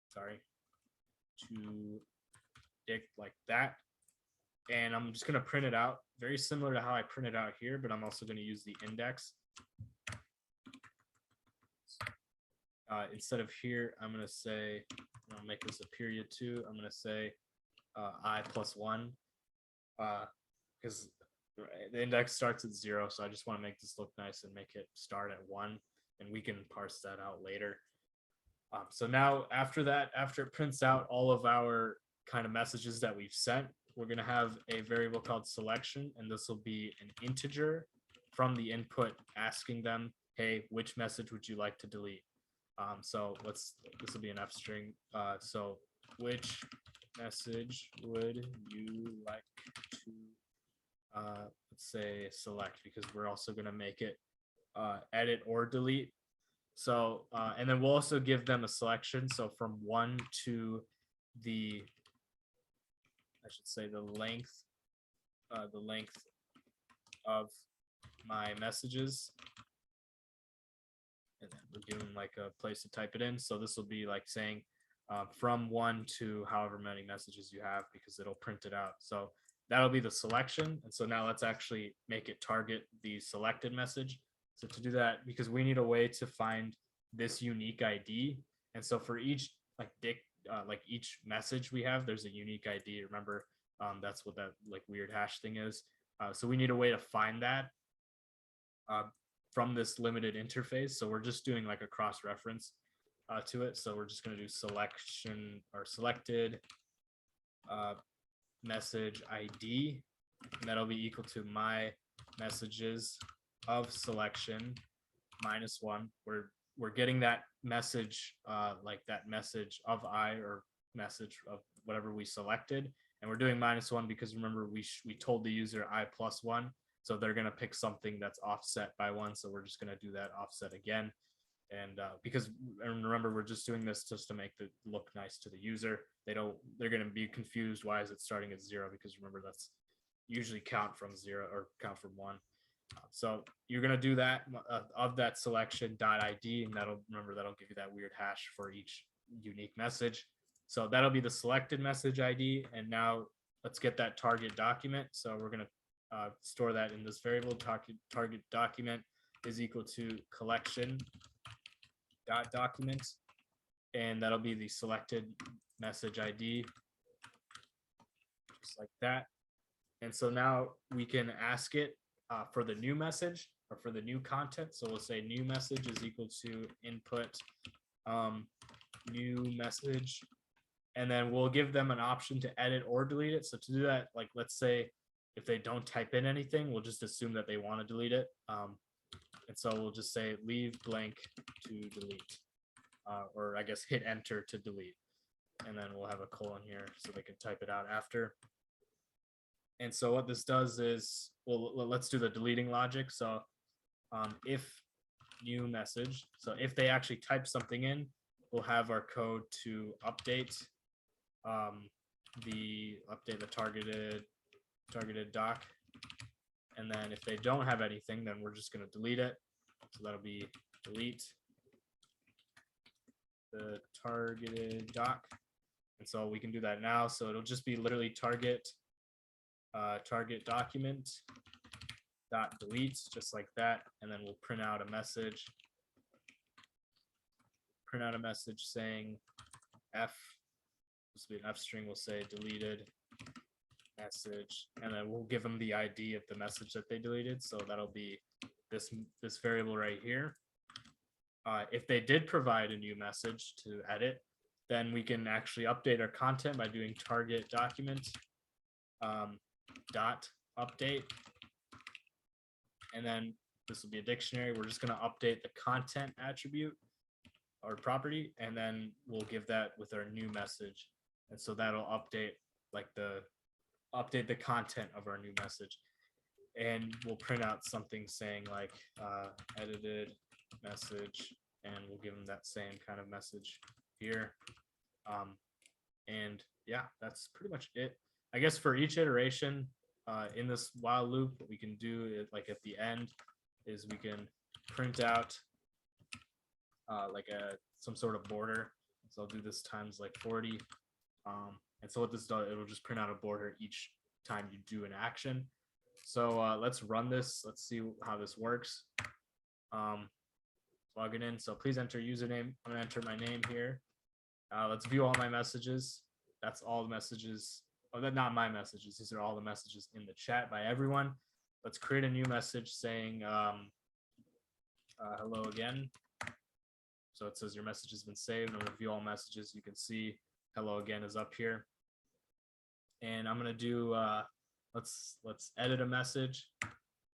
Sorry, to dict like that. And I'm just gonna print it out very similar to how I print it out here, but I'm also gonna use the index. Instead of here, I'm gonna say, I'll make this a period 2. I'm gonna say I plus 1, because the index starts at 0. So I just want to make this look nice and make it start at 1, and we can parse that out later. So now after that, after it prints out all of our kind of messages that we've sent, we're gonna have a variable called selection, and this will be an integer from the input asking them, hey, which message would you like to delete? So this will be an F string. So which message would you like to, let's say, select, because we're also going to make it edit or delete. So, and then we'll also give them a selection. So from 1 to the, I should say the length of my messages. And then we're given like a place to type it in. So this will be like saying from 1 to however many messages you have, because it'll print it out. So that'll be the selection. And so now let's actually make it target the selected message. So to do that, because we need a way to find this unique ID. And so for each like each message we have, there's a unique ID. Remember, that's what that like weird hash thing is. So we need a way to find that from this limited interface. So we're just doing like a cross reference to it. So we're just going to do selection or selected message ID, and that'll be equal to my messages of selection -1. We're getting that message, like that message of I or message of whatever we selected, and we're doing -1 because remember we told the user I +1, so they're gonna pick something that's offset by 1. So we're just gonna do that offset again, and and remember we're just doing this just to make it look nice to the user. They're gonna be confused. Why is it starting at 0? Because remember that's usually count from 0 or count from 1. So you're going to do that of that selection .id, and that'll give you that weird hash for each unique message. So that'll be the selected message ID. And now let's get that target document. So we're going to store that in this variable. Target document is equal to collection .document, and that'll be the selected message ID, just like that. And so now we can ask it for the new message or for the new content. So we'll say new message is equal to input new message, and then we'll give them an option to edit or delete it. So to do that, like let's say if they don't type in anything, we'll just assume that they want to delete it. And so we'll just say leave blank to delete, or I guess hit enter to delete. And then we'll have a colon here so they can type it out after. And so what this does is, well, let's do the deleting logic. So if new message, so if they actually type something in, we'll have our code to update the targeted doc. And then if they don't have anything, then we're just going to delete it. So that'll be delete the targeted doc. And so we can do that now. So it'll just be literally target document dot delete, just like that, and then we'll print out a message saying f, this will be an f string, we'll say deleted message, and then we'll give them the ID of the message that they deleted. So that'll be this variable right here. If they did provide a new message to edit, then we can actually update our content by doing target document dot update, and then this will be a dictionary. We're just going to update the content attribute or property, and then we'll give that with our new message, and so that'll update the content of our new message, and we'll print out something saying like edited message, and we'll give them that same kind of message here. And yeah, that's pretty much it. I guess for each iteration in this while loop, what we can do is, like at the end, is we can print out like some sort of border. So I'll do this times like 40. And so what this does, it'll just print out a border each time you do an action. So let's run this. Let's see how this works. Log it in. So please enter username. I'm gonna enter my name here. Let's view all my messages. That's all the messages. Oh, that's not my messages. These are all the messages in the chat by everyone. Let's create a new message saying hello again. So it says your message has been saved. I'm gonna view all messages. You can see hello again is up here. And I'm gonna do let's edit a message,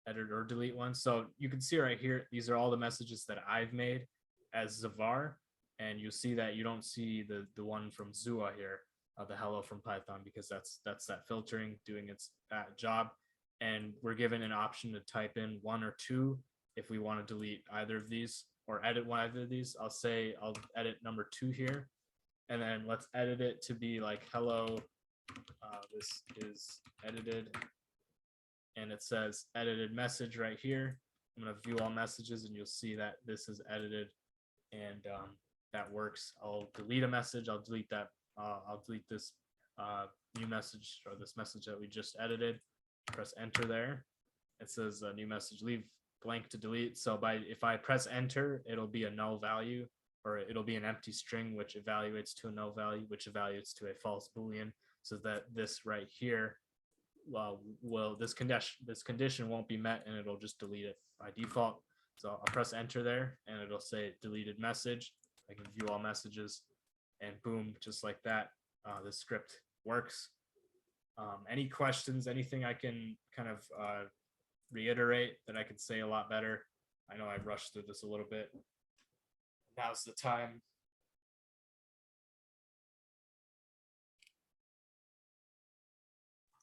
edit or delete one. So you can see right here, these are all the messages that I've made as Zavar, and you see that you don't see the one from Zua here, the hello from Python, because that's that filtering doing its job. And we're given an option to type in 1 or 2 if we want to delete either of these or edit one of these. I'll edit number 2 here, and then let's edit it to be like hello. This is edited, and it says edited message right here. I'm going to view all messages, and you'll see that this is edited, and that works. I'll delete a message. I'll delete that. I'll delete this new message, or this message that we just edited. Press enter there. It says a new message, leave blank to delete. So if I press enter, it'll be a null value, or it'll be an empty string, which evaluates to a null value, which evaluates to a false Boolean. So that this right here will this condition won't be met, and it'll just delete it by default. So I'll press enter there, and it'll say deleted message. I can view all messages, and boom, just like that, this script works. Any questions? Anything I can kind of reiterate that I could say a lot better? I know I rushed through this a little bit. Now's the time.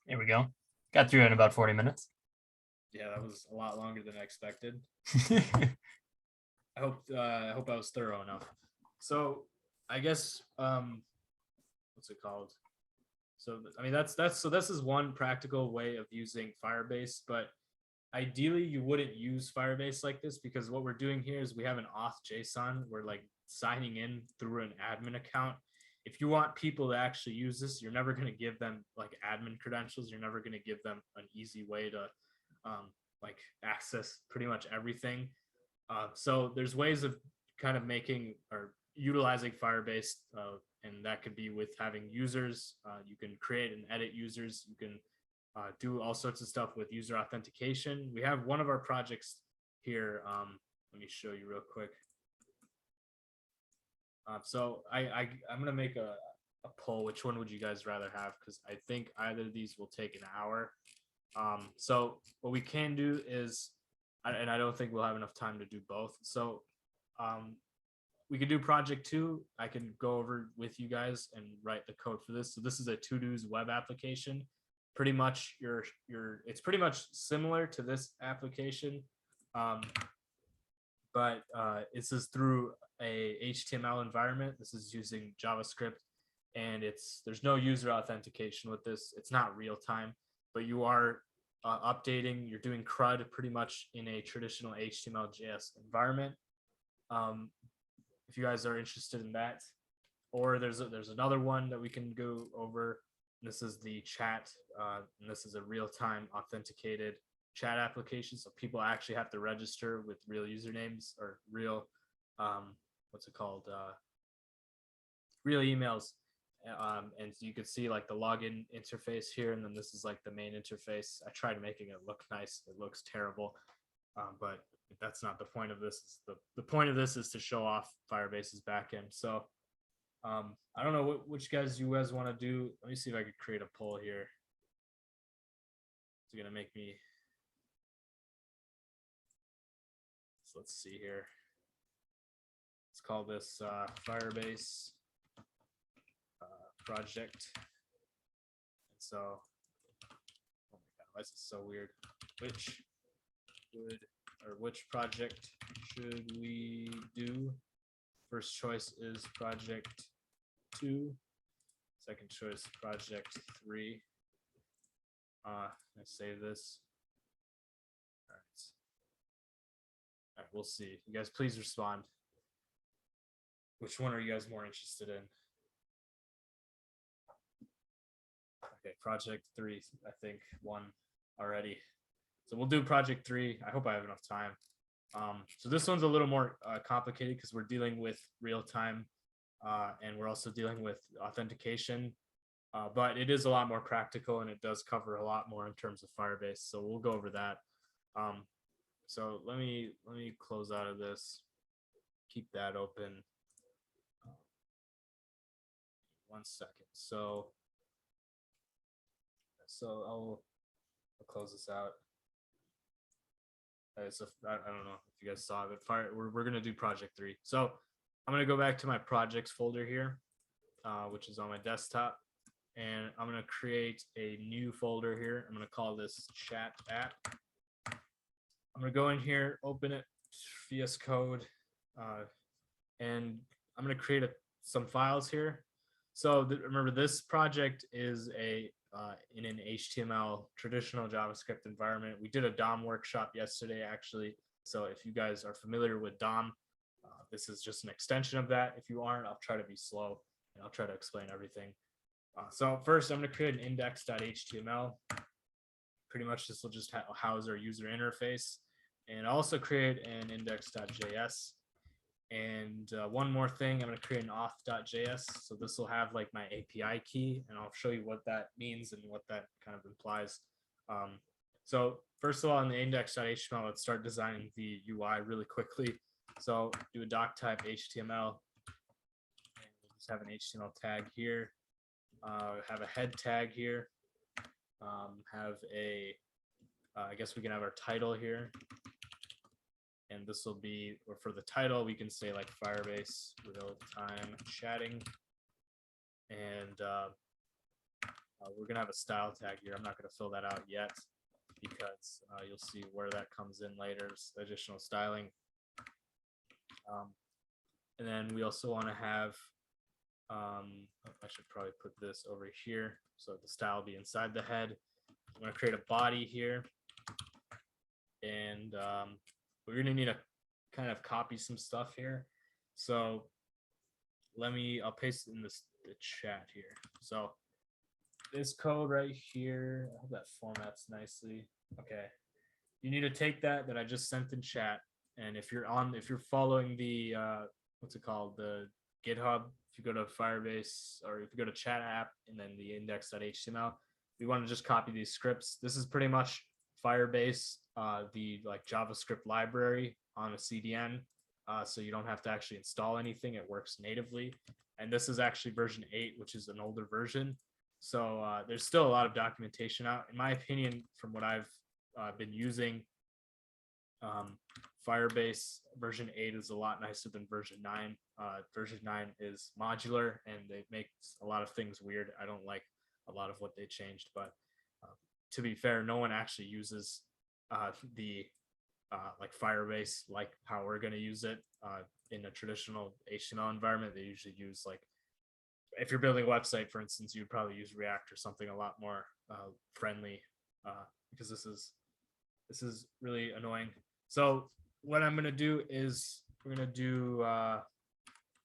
Here we go. Got through it in about 40 minutes. Yeah, that was a lot longer than I expected. I hope I was thorough enough. So I guess what's it called? So I mean that's so this is one practical way of using Firebase, but ideally you wouldn't use Firebase like this, because what we're doing here is we have an auth JSON. We're like signing in through an admin account. If you want people to actually use this, you're never going to give them like admin credentials. You're never going to give them an easy way to like access pretty much everything. So there's ways of kind of making or utilizing Firebase, and that could be with having users. You can create and edit users. You can do all sorts of stuff with user authentication. We have one of our projects here. Let me show you real quick. So I'm gonna make a poll. Which one would you guys rather have? Because I think either of these will take an hour. So what we can do is, and I don't think we'll have enough time to do both. So we could do project 2. I can go over with you guys and write the code for this. So this is a to-dos web application. Pretty much it's pretty much similar to this application, but this is through a HTML environment. This is using JavaScript, and there's no user authentication with this. It's not real time, but you are updating. You're doing CRUD pretty much in a traditional HTML JS environment. If you guys are interested in that, or there's another one that we can go over. This is the chat, and this is a real-time authenticated chat application. So people actually have to register with real usernames or real, what's it called? Real emails. And so you could see like the login interface here, and then this is like the main interface. I tried making it look nice. It looks terrible, but that's not the point of this. The point of this is to show off Firebase's backend. So I don't know which you guys want to do. Let me see if I could create a poll here. It's gonna make me. So let's see here. Let's call this Firebase project. And so, oh my god, why is this so weird? Which project should we do? First choice is project 2. Second choice, project 3. Let's save this. All right, we'll see. You guys, please respond. Which one are you guys more interested in? Okay, project 3, I think won already. So we'll do project 3. I hope I have enough time. So this one's a little more complicated because we're dealing with real time, and we're also dealing with authentication, but it is a lot more practical, and it does cover a lot more in terms of Firebase. So we'll go over that. So let me close out of this. Keep that open. 1 second. So I'll close this out. So I don't know if you guys saw it, but we're gonna do project 3. So I'm gonna go back to my projects folder here, which is on my desktop, and I'm gonna create a new folder here. I'm gonna call this chat app. I'm gonna go in here, open it, VS Code, and I'm gonna create some files here. So remember, this project is in an HTML traditional JavaScript environment. We did a DOM workshop yesterday, actually. So if you guys are familiar with DOM, this is just an extension of that. If you aren't, I'll try to be slow and I'll try to explain everything. So first, I'm going to create an index.html. Pretty much this will just house our user interface, and also create an index.js. And one more thing, I'm going to create an auth.js. So this will have like my API key, and I'll show you what that means and what that kind of implies. So first of all, in the index.html, let's start designing the UI really quickly. So do a doc type HTML. And we'll just have an HTML tag here. Have a head tag here. Have a, I guess we can have our title here. And this will be, or for the title, we can say like Firebase real-time chatting. And we're going to have a style tag here. I'm not going to fill that out yet because you'll see where that comes in later, additional styling. And then we also want to have, I should probably put this over here so the style will be inside the head. I'm going to create a body here. And we're going to need to kind of copy some stuff here. So I'll paste it in the chat here. So this code right here, I hope that formats nicely. Okay. You need to take that I just sent in chat. And if you're following the, what's it called? The GitHub, if you go to Firebase or if you go to chat app and then the index.html, we want to just copy these scripts. This is pretty much Firebase, the like JavaScript library on a CDN. So you don't have to actually install anything. It works natively. And this is actually version 8, which is an older version. So there's still a lot of documentation out. In my opinion, from what I've been using, Firebase version 8 is a lot nicer than version 9. Version 9 is modular and it makes a lot of things weird. I don't like a lot of what they changed, but to be fair, no one actually uses the like Firebase like how we're going to use it in a traditional HTML environment. They usually use, like, if you're building a website, for instance, you'd probably use React or something a lot more friendly, because this is really annoying. So what I'm going to do is we're going to do,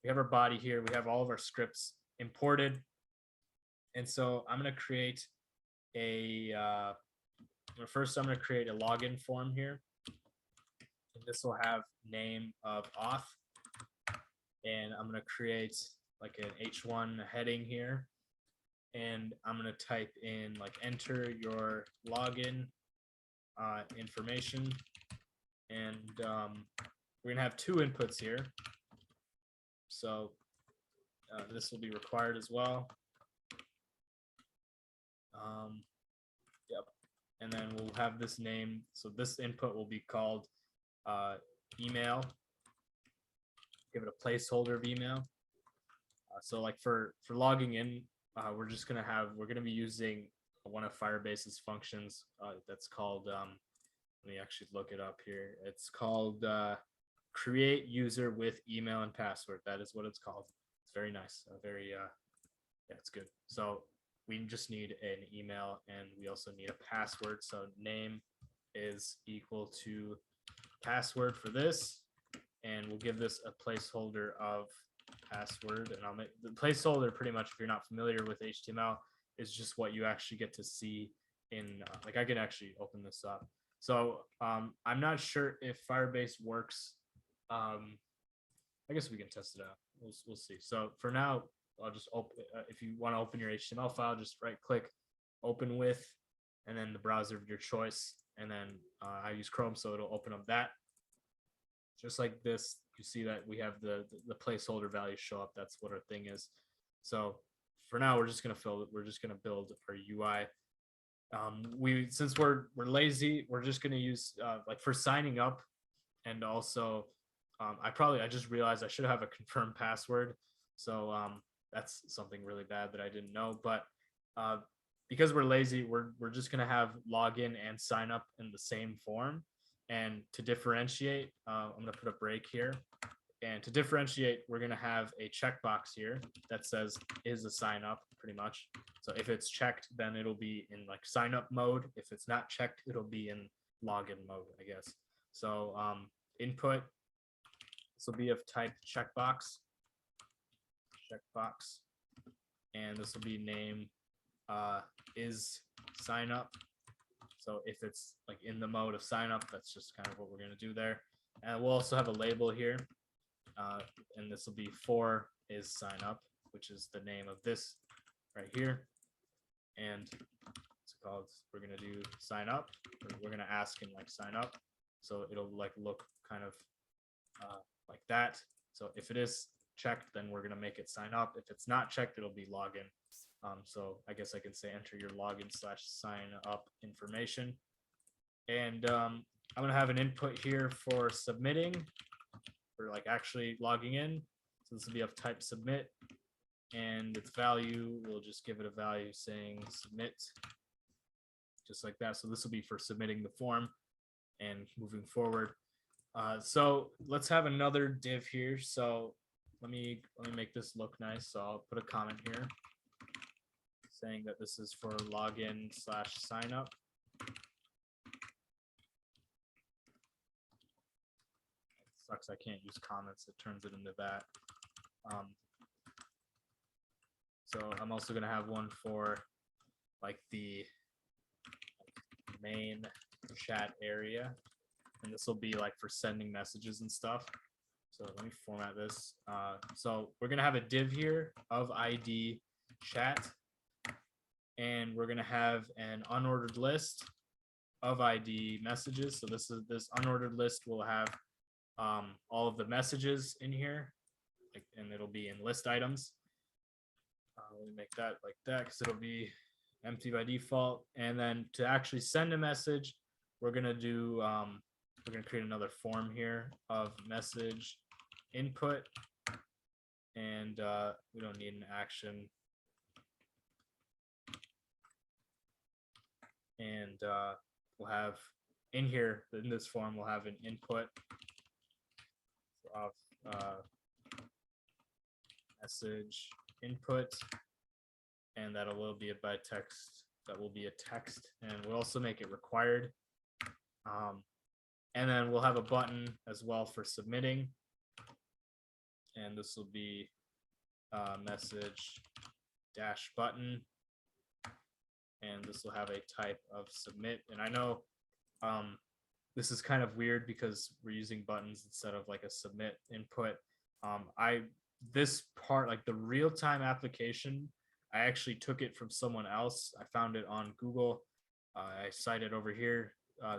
we have our body here. We have all of our scripts imported. And so I'm going to create first I'm going to create a login form here. And this will have name of auth. And I'm going to create like an H1 heading here. And I'm going to type in like enter your login information. And we're going to have 2 inputs here. So this will be required as well. Yep. And then we'll have this name. So this input will be called email. Give it a placeholder of email. So like for logging in, we're going to be using one of Firebase's functions that's called, let me actually look it up here. It's called create user with email and password. That is what it's called. It's very nice. Yeah, it's good. So we just need an email and we also need a password. So name is equal to password for this. And we'll give this a placeholder of password. And I'll make the placeholder, pretty much, if you're not familiar with HTML, is just what you actually get to see in, like, I can actually open this up. So I'm not sure if Firebase works. I guess we can test it out. We'll see. So for now, I'll just open, if you want to open your HTML file, just right click, open with, and then the browser of your choice. And then I use Chrome, so it'll open up that. Just like this, you see that we have the placeholder values show up. That's what our thing is. So for now, we're just gonna build our UI. Since we're lazy, we're just gonna use like for signing up, and also I just realized I should have a confirmed password. So that's something really bad that I didn't know. But because we're lazy, we're just gonna have login and sign up in the same form. And to differentiate, I'm going to put a break here. And to differentiate, we're going to have a checkbox here that says is a sign up, pretty much. So if it's checked, then it'll be in like sign up mode. If it's not checked, it'll be in login mode, I guess. So input, this will be of type checkbox. And this will be name is sign up. So if it's like in the mode of sign up, that's just kind of what we're going to do there. And we'll also have a label here. And this will be for is sign up, which is the name of this right here. And what's it called? We're gonna do sign up. Or we're gonna ask and like sign up, so it'll like look kind of like that. So if it is checked, then we're gonna make it sign up. If it's not checked, it'll be login. So I guess I can say enter your login/sign up information, and I'm gonna have an input here for submitting, for like actually logging in. So this will be of type submit, and its value, we'll just give it a value saying submit, just like that. So this will be for submitting the form and moving forward. So let's have another div here. So let me make this look nice. So I'll put a comment here saying that this is for login/sign up. It sucks, I can't use comments. It turns it into that. So I'm also gonna have one for like the main chat area, and this will be like for sending messages and stuff. So let me format this. So we're gonna have a div here of ID chat, and we're gonna have an unordered list of ID messages. So this unordered list will have all of the messages in here, like, and it'll be in list items. Let me make that like that because it'll be empty by default. And then to actually send a message, we're gonna do we're gonna create another form here of message input, and we don't need an action. And we'll have in here in this form, we'll have an input of message input, and that will be a by text. That will be a text, and we'll also make it required. And then we'll have a button as well for submitting, and this will be message dash button, and this will have a type of submit. And I know this is kind of weird because we're using buttons instead of like a submit input. This part, like the real-time application, I actually took it from someone else. I found it on Google. I cited over here.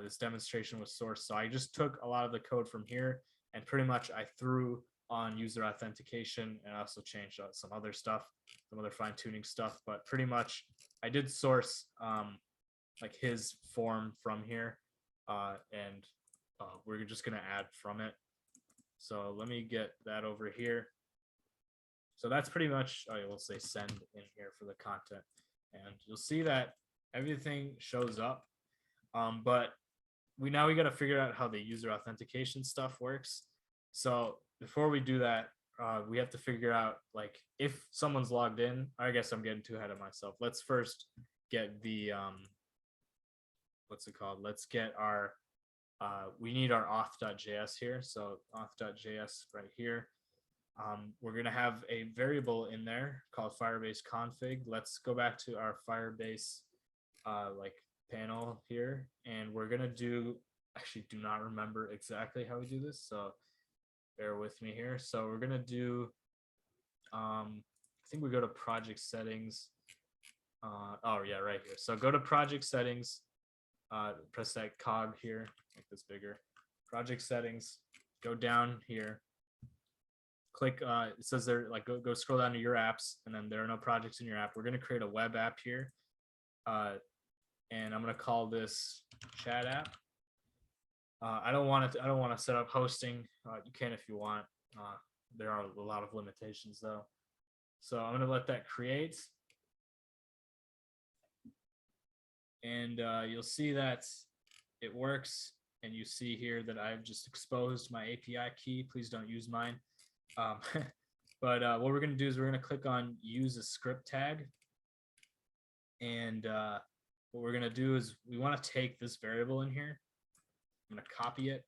This demonstration was sourced. So I just took a lot of the code from here, and pretty much I threw on user authentication, and I also changed some other stuff, some other fine-tuning stuff. But pretty much I did source like his form from here, and we're just gonna add from it. So let me get that over here. So that's pretty much, we'll say send in here for the content, and you'll see that everything shows up. But we got to figure out how the user authentication stuff works. So before we do that, we have to figure out like if someone's logged in. I guess I'm getting too ahead of myself. Let's first get the what's it called? Let's get our we need our auth.js here. So auth.js right here. We're going to have a variable in there called Firebase config. Let's go back to our Firebase like panel here, and we're going to do, actually do not remember exactly how we do this, so bear with me here. So we're going to do, I think we go to project settings. Oh yeah, right here. So go to project settings, press that cog here, make this bigger. Project settings, go down here. Click, it says there, like go scroll down to your apps, and then there are no projects in your app. We're going to create a web app here, and I'm going to call this chat app. I don't want to set up hosting. You can if you want. There are a lot of limitations though. So I'm going to let that create, and you'll see that it works. And you see here that I've just exposed my API key. Please don't use mine. But what we're going to do is we're going to click on use a script tag, and what we're going to do is we want to take this variable in here. I'm going to copy it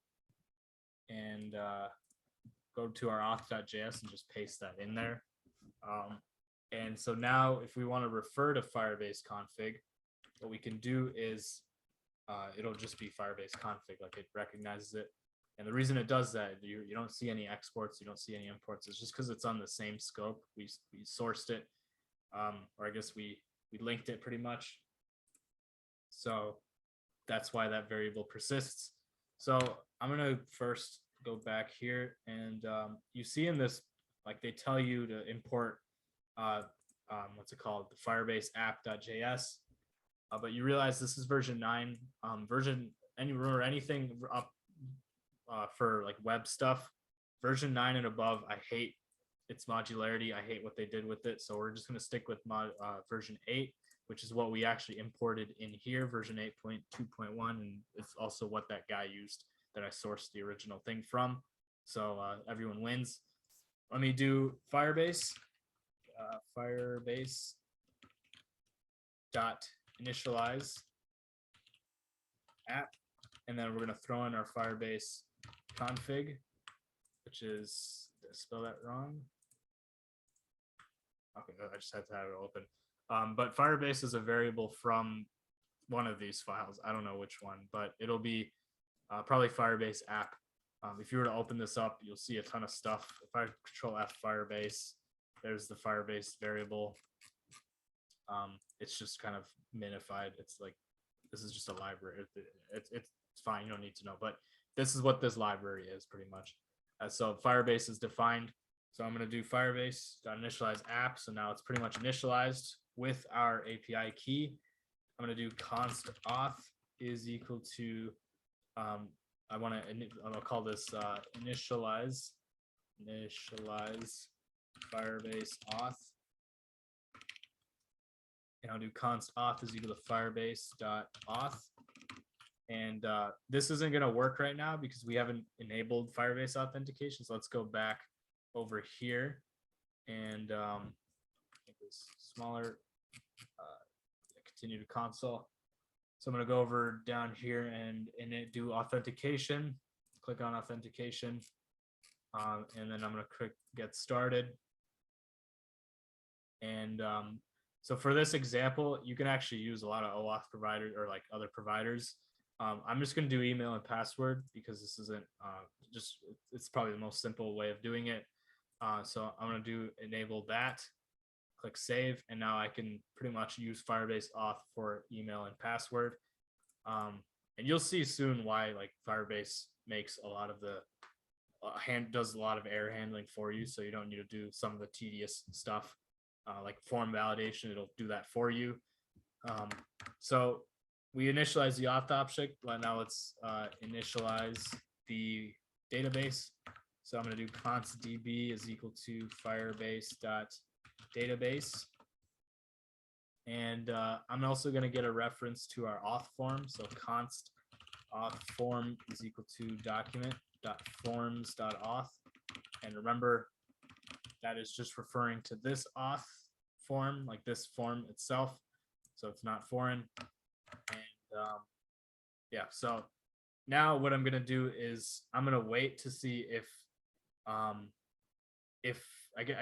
and go to our auth.js and just paste that in there. And so now if we want to refer to Firebase config, what we can do is it'll just be Firebase config, like it recognizes it. And the reason it does that, you don't see any exports, you don't see any imports. It's just because it's on the same scope. We sourced it, or I guess we linked it pretty much. So that's why that variable persists. So I'm going to first go back here, and you see in this, like they tell you to import, what's it called? The Firebase app.js. But you realize this is version 9. Remember anything up for like web stuff, version 9 and above, I hate its modularity. I hate what they did with it. So we're just going to stick with version 8, which is what we actually imported in here, version 8.2.1. And it's also what that guy used that I sourced the original thing from. So everyone wins. Let me do Firebase. Firebase dot initialize app. And then we're going to throw in our Firebase config, which is, did I spell that wrong? Okay, I just had to have it open. But Firebase is a variable from one of these files. I don't know which one, but it'll be probably Firebase app. If you were to open this up, you'll see a ton of stuff. If I control F Firebase, there's the Firebase variable. It's just kind of minified. It's like, this is just a library. It's fine. You don't need to know, but this is what this library is pretty much. So Firebase is defined. So I'm going to do Firebase.initialize app. So now it's pretty much initialized with our API key. I'm going to do const auth is equal to, I'll call this initialize Firebase auth. And I'll do const auth is equal to Firebase.auth. And this isn't going to work right now because we haven't enabled Firebase authentication. So let's go back over here and make this smaller, continue to console. So I'm going to go over down here and do authentication, click on authentication, and then I'm going to click get started. And so for this example, you can actually use a lot of OAuth providers or like other providers. I'm just going to do email and password because this isn't it's probably the most simple way of doing it. So I'm going to do enable that, click save, and now I can pretty much use Firebase auth for email and password. And you'll see soon why like Firebase makes a lot of the does a lot of error handling for you, so you don't need to do some of the tedious stuff like form validation. It'll do that for you. So we initialize the auth object, but now let's initialize the database. So I'm going to do const db is equal to firebase.database. And I'm also going to get a reference to our auth form. So const auth form is equal to document.forms.auth. And remember, that is just referring to this auth form, like this form itself. So it's not foreign. And yeah, so now what I'm going to do is I'm going to wait to see if I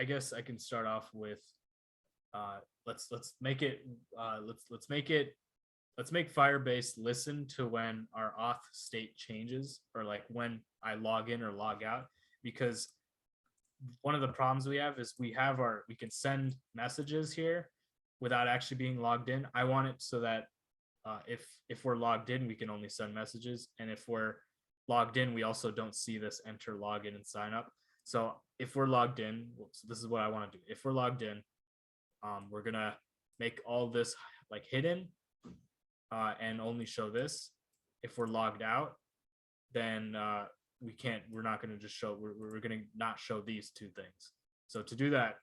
guess I can start off with let's make Firebase listen to when our auth state changes, or like when I log in or log out, because one of the problems we have is we can send messages here without actually being logged in. I want it so that if we're logged in, we can only send messages, and if we're logged in, we also don't see this enter login and sign up. So if we're logged in, so this is what I want to do. If we're logged in, we're gonna make all this like hidden and only show this. If we're logged out, then we're not going to just show, we're going to not show these two things. So to do that,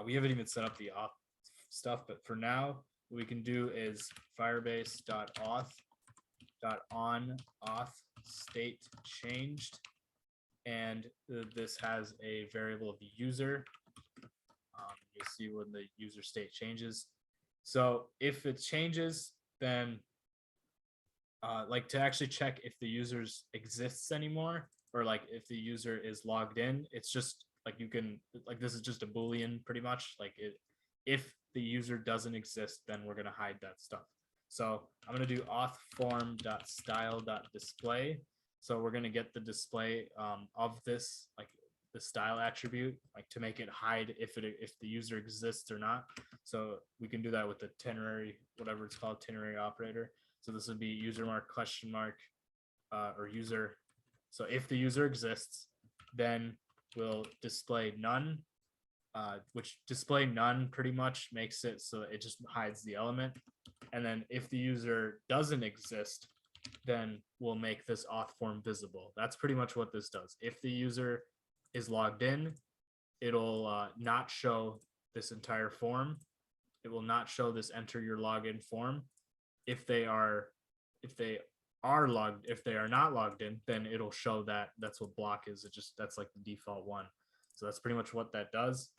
we haven't even set up the auth stuff, but for now, what we can do is firebase.auth.on auth state changed. And this has a variable of the user. You'll see when the user state changes. So if it changes, then like to actually check if the users exists anymore, or like if the user is logged in, it's just like you can, like this is just a Boolean pretty much. Like if the user doesn't exist, then we're going to hide that stuff. So I'm going to do auth form.style.display. So we're going to get the display of this, like the style attribute, like to make it hide if the user exists or not. So we can do that with the ternary, whatever it's called, ternary operator. So this would be user mark question mark or user. So if the user exists, then we'll display none, which display none pretty much makes it so it just hides the element. And then if the user doesn't exist, then we'll make this auth form visible. That's pretty much what this does. If the user is logged in, it'll not show this entire form. It will not show this enter your login form. If they are not logged in, then it'll show that. That's what block is. That's like the default one. So that's pretty much what that does.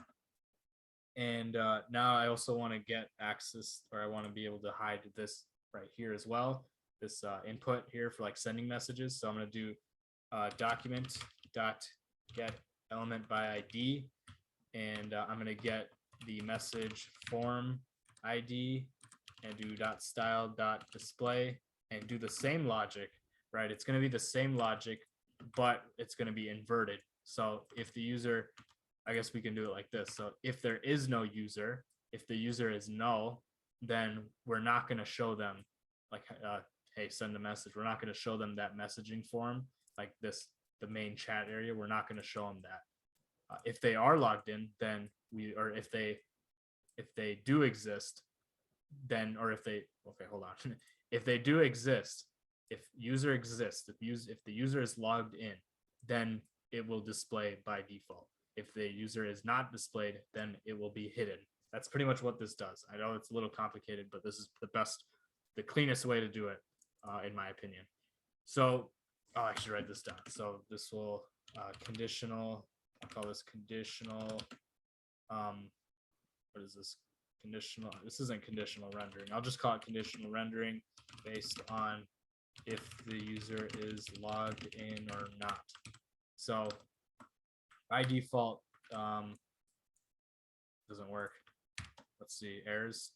And now I also want to get access, or I want to be able to hide this right here as well. This input here for like sending messages. So I'm going to do document dot get element by ID, and I'm going to get the message form ID and do dot style dot display and do the same logic, right? It's going to be the same logic, but it's going to be inverted. So if the user, I guess we can do it like this. So if there is no user, if the user is null, then we're not going to show them like, hey, send a message. We're not going to show them that messaging form like this, the main chat area. We're not going to show them that. If they are logged in, then if they do exist, then, or if they, okay, hold on. If they do exist, if user exists, if the user is logged in, then it will display by default. If the user is not displayed, then it will be hidden. That's pretty much what this does. I know it's a little complicated, but this is the cleanest way to do it, in my opinion. So I should write this down. So this will conditional, I'll call this conditional, what is this? Conditional, this isn't conditional rendering. I'll just call it conditional rendering based on if the user is logged in or not. So by default, doesn't work. Let's see, errors,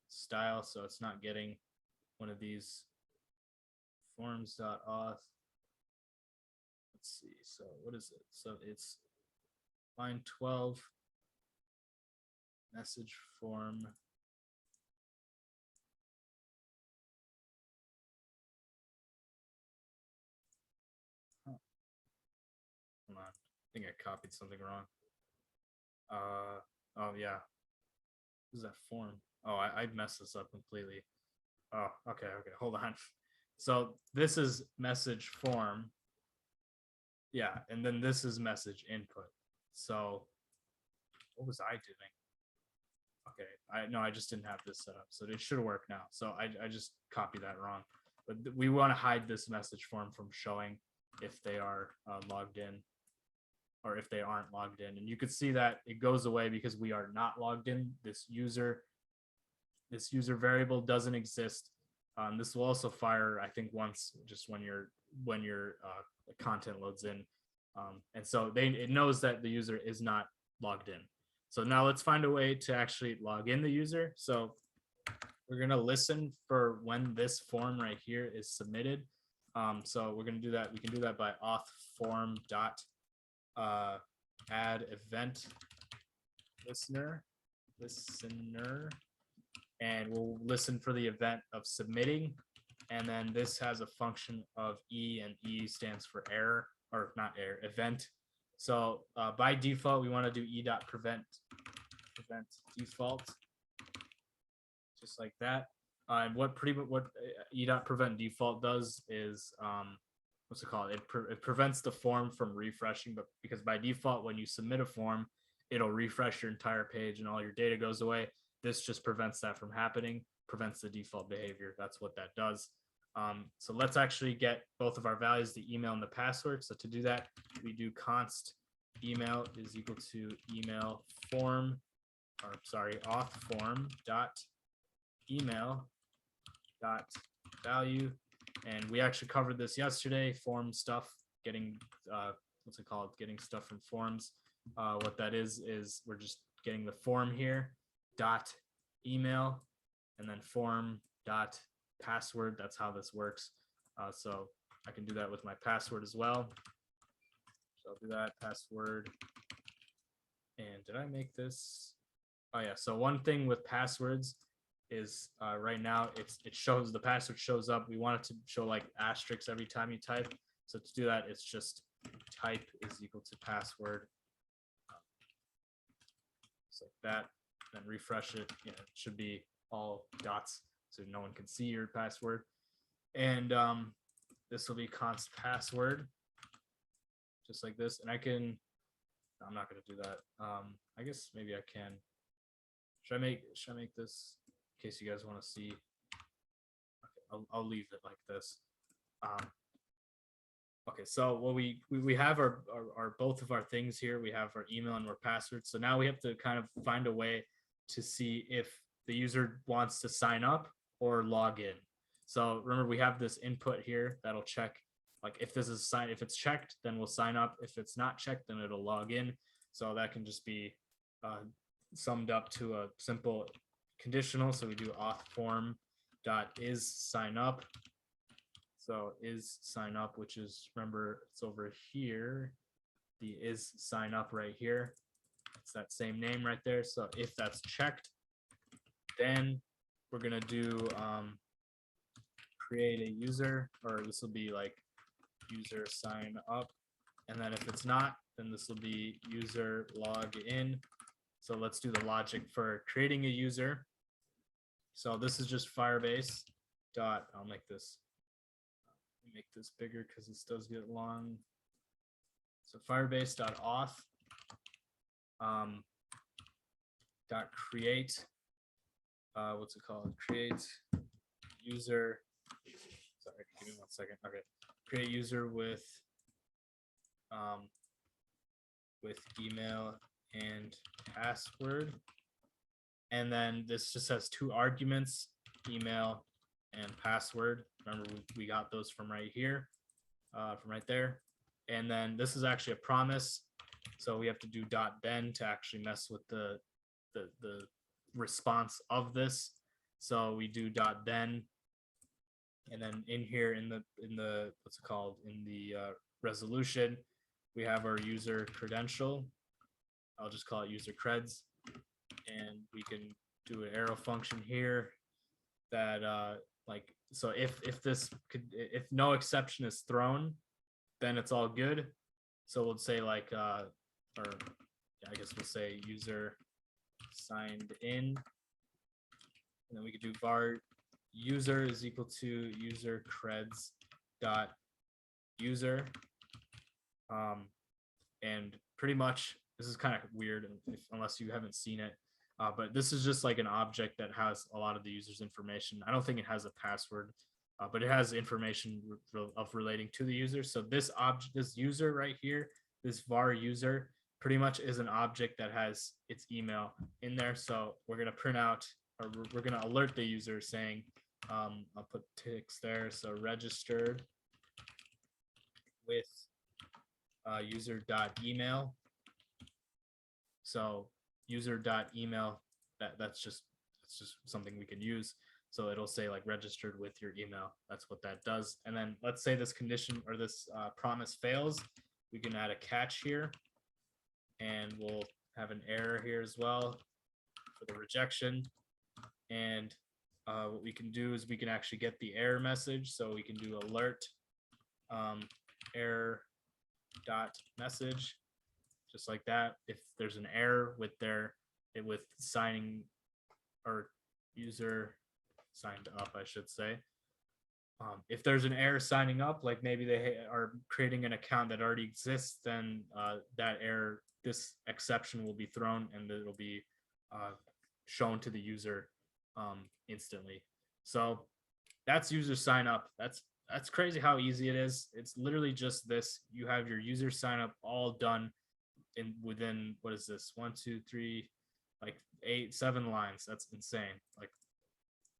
style. So it's not getting one of these forms.auth. Let's see. So what is it? So it's line 12, message form. Hold on. I think I copied something wrong. Oh yeah. What is that form? Oh, I messed this up completely. Oh, okay, hold on. So this is message form. Yeah, and then this is message input. So what was I doing? Okay, I just didn't have this set up, so it should work now. So I just copied that wrong, but we want to hide this message form from showing if they are logged in or if they aren't logged in. And you could see that it goes away because we are not logged in. This user variable doesn't exist. This will also fire, I think, once, just when your content loads in, and so it knows that the user is not logged in. So now let's find a way to actually log in the user. So we're going to listen for when this form right here is submitted. So we're going to do that. We can do that by auth form dot add event listener, and we'll listen for the event of submitting. And then this has a function of E, and E stands for error, or not error, event. So by default, we want to do e.prevent default, just like that. And what e.prevent default does is, what's it called? It prevents the form from refreshing, but because by default, when you submit a form, it'll refresh your entire page and all your data goes away. This just prevents that from happening, prevents the default behavior. That's what that does. So let's actually get both of our values, the email and the password. So to do that, we do const email is equal to email form, or sorry, auth form dot email dot value. And we actually covered this yesterday, form stuff, getting, what's it called? Getting stuff from forms. What that is we're just getting the form here, dot email, and then form dot password. That's how this works. So I can do that with my password as well. So I'll do that password. And did I make this? Oh yeah. So one thing with passwords is right now it shows the password shows up. We want it to show like asterisks every time you type. So to do that, it's just type is equal to password. Just like that. Then refresh it. Yeah, it should be all dots so no one can see your password. And this will be const password, just like this. And I can, I'm not going to do that. I guess maybe I can. Should I make this in case you guys want to see? Okay, I'll leave it like this. Okay, so what we have our both of our things here. We have our email and our password. So now we have to kind of find a way to see if the user wants to sign up or log in. So remember, we have this input here that'll check, like if this is if it's checked, then we'll sign up. If it's not checked, then it'll log in. So that can just be summed up to a simple conditional. So we do auth form dot is sign up. So is sign up, which is, remember, it's over here. The is sign up right here. It's that same name right there. So if that's checked, then we're gonna do create a user, or this will be like user sign up. And then if it's not, then this will be user log in. So let's do the logic for creating a user. So this is just Firebase dot, I'll make this bigger because this does get long. So Firebase dot auth dot create, what's it called? Create user. Sorry, give me 1 second. Okay, create user with email and password, and then this just has 2 arguments, email and password. Remember, we got those from right here, from right there. And then this is actually a promise, so we have to do .then to actually mess with the response of this. So we do .then, and then in here in the what's it called, in the resolution, we have our user credential. I'll just call it user creds, and we can do an arrow function here that like, so if no exception is thrown, then it's all good. So we'll say like or I guess we'll say user signed in, and then we could do var user is equal to user creds dot user, and pretty much this is kind of weird unless you haven't seen it. But this is just like an object that has a lot of the user's information. I don't think it has a password, but it has information of relating to the user. So this object, this user right here, this var user, pretty much is an object that has its email in there. So we're going to print out, or we're going to alert the user saying, I'll put ticks there. So registered with user.email. So user.email, that's just something we can use. So it'll say like registered with your email. That's what that does. And then let's say this condition or this promise fails. We can add a catch here, and we'll have an error here as well for the rejection. And what we can do is we can actually get the error message. So we can do alert error dot message, just like that. If there's an error with with signing, or user signed up, I should say. If there's an error signing up, like maybe they are creating an account that already exists, then that error, this exception will be thrown, and it'll be shown to the user instantly. So that's user sign up. That's crazy how easy it is. It's literally just this. You have your user sign up all done within, what is this, 1 2 3, like 7 lines. That's insane. Like,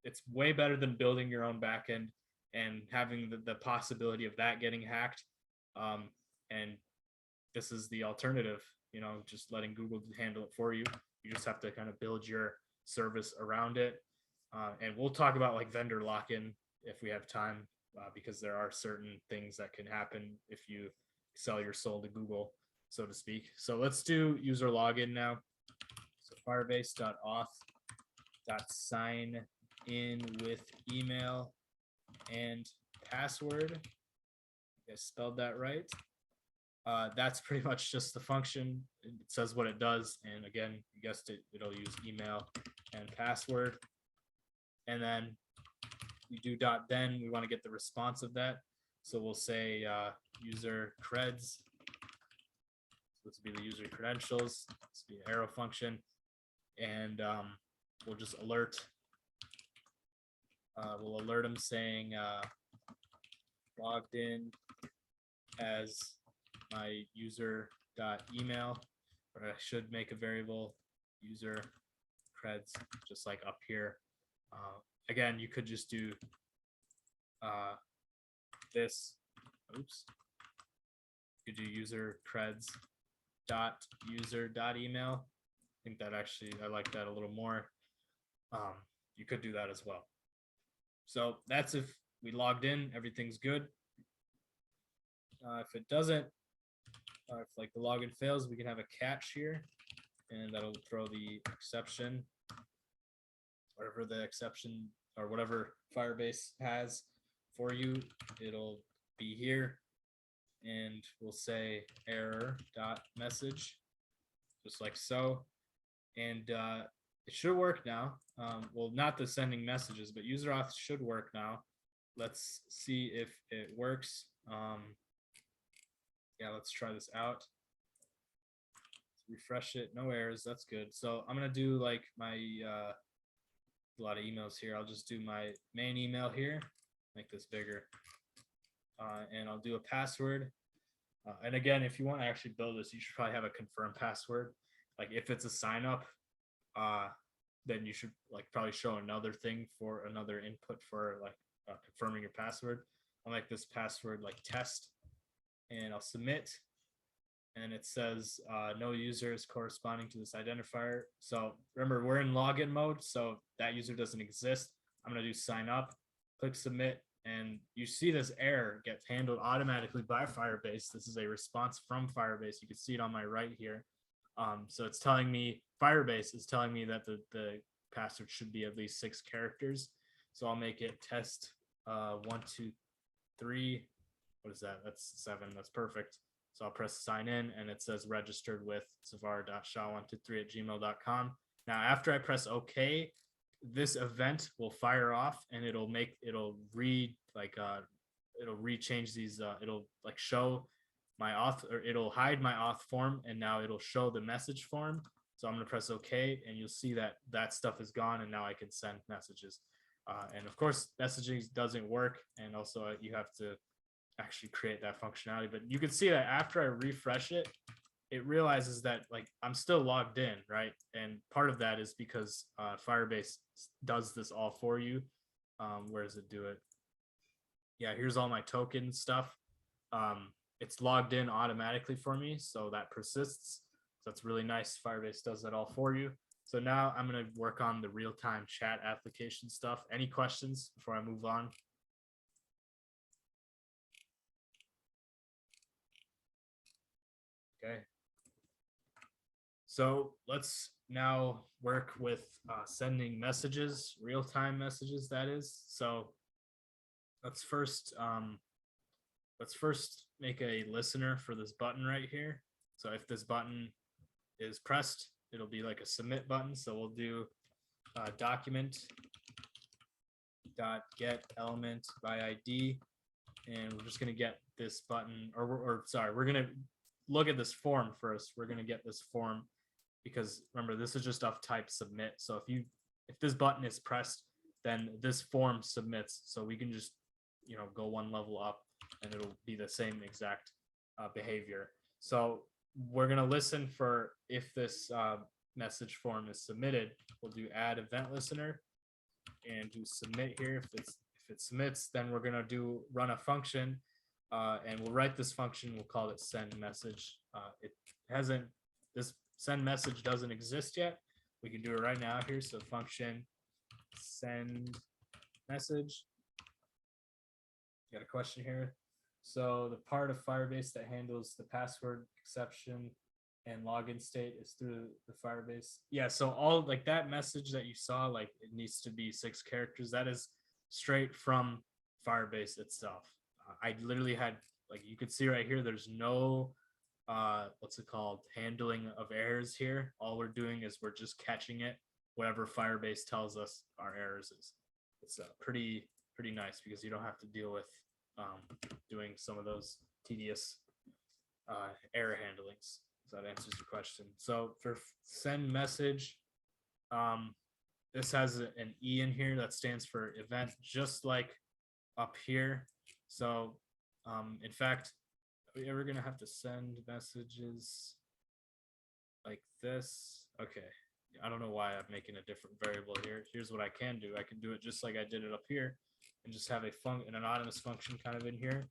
it's way better than building your own backend and having the possibility of that getting hacked. And this is the alternative, just letting Google handle it for you. You just have to kind of build your service around it. And we'll talk about like vendor lock-in if we have time, because there are certain things that can happen if you sell your soul to Google, so to speak. So let's do user login now. So firebase.auth.sign in with email and password. I spelled that right. That's pretty much just the function. It says what it does. And again, you guessed it, it'll use email and password. And then you do .then, we want to get the response of that. So we'll say user creds. So this will be the user credentials. This will be an arrow function. And we'll just alert. We'll alert them saying logged in as my user.email, or I should make a variable user creds, just like up here. Again, you could just do this. Oops. You could do user creds dot user dot email. I think that actually, I like that a little more. You could do that as well. So that's if we logged in, everything's good. If it doesn't, if like the login fails, we can have a catch here, and that'll throw the exception, whatever the exception or whatever Firebase has for you. It'll be here, and we'll say error dot message, just like so, and it should work now. Well, not the sending messages, but user auth should work now. Let's see if it works. Yeah, let's try this out. Refresh it, no errors, that's good. So I'm gonna do like my a lot of emails here. I'll just do my main email here, make this bigger, and I'll do a password. And again, if you want to actually build this, you should probably have a confirm password. Like if it's a sign up, then you should like probably show another thing for another input for like confirming your password. I'll make this password like test, and I'll submit, and it says no user is corresponding to this identifier. So remember, we're in login mode, so that user doesn't exist. I'm going to do sign up, click submit, and you see this error gets handled automatically by Firebase. This is a response from Firebase. You can see it on my right here. So it's telling me, Firebase is telling me that the password should be at least 6 characters. So I'll make it test 1, 2, 3. What is that? That's 7. That's perfect. So I'll press sign in, and it says registered with savar.shah123@gmail.com. Now, after I press OK, this event will fire off, and it'll rechange these. It'll like show my auth, or it'll hide my auth form, and now it'll show the message form. So I'm going to press OK, and you'll see that that stuff is gone, and now I can send messages. And of course, messaging doesn't work, and also you have to actually create that functionality. But you can see that after I refresh it, it realizes that like I'm still logged in, right? And part of that is because Firebase does this all for you. Where does it do it? Yeah, here's all my token stuff. It's logged in automatically for me, so that persists. So that's really nice. Firebase does that all for you. So now I'm going to work on the real-time chat application stuff. Any questions before I move on? Okay. So let's now work with sending messages, real-time messages, that is. So let's first make a listener for this button right here. So if this button is pressed, it'll be like a submit button. So we'll do document dot get element by ID, and we're just going to get this button, or sorry, we're going to look at this form first. We're going to get this form because remember, this is just of type submit. So if this button is pressed, then this form submits. So we can just, go one level up, and it'll be the same exact behavior. So we're going to listen for if this message form is submitted. We'll do add event listener and do submit here. If it submits, then we're going to run a function, and we'll write this function. We'll call it send message. This send message doesn't exist yet. We can do it right now here. So function send message. Got a question here. So the part of Firebase that handles the password exception and login state is through the Firebase. Yeah, so all like that message that you saw, like it needs to be 6 characters. That is straight from Firebase itself. I literally had, like you could see right here, there's no what's it called, handling of errors here. All we're doing is we're just catching it, whatever Firebase tells us our errors is. It's pretty nice because you don't have to deal with doing some of those tedious error handlings. So that answers your question. So for send message, this has an E in here that stands for event, just like up here. So in fact, are we ever gonna have to send messages like this? Okay, I don't know why I'm making a different variable here. Here's what I can do. I can do it just like I did it up here and just have an anonymous function kind of in here.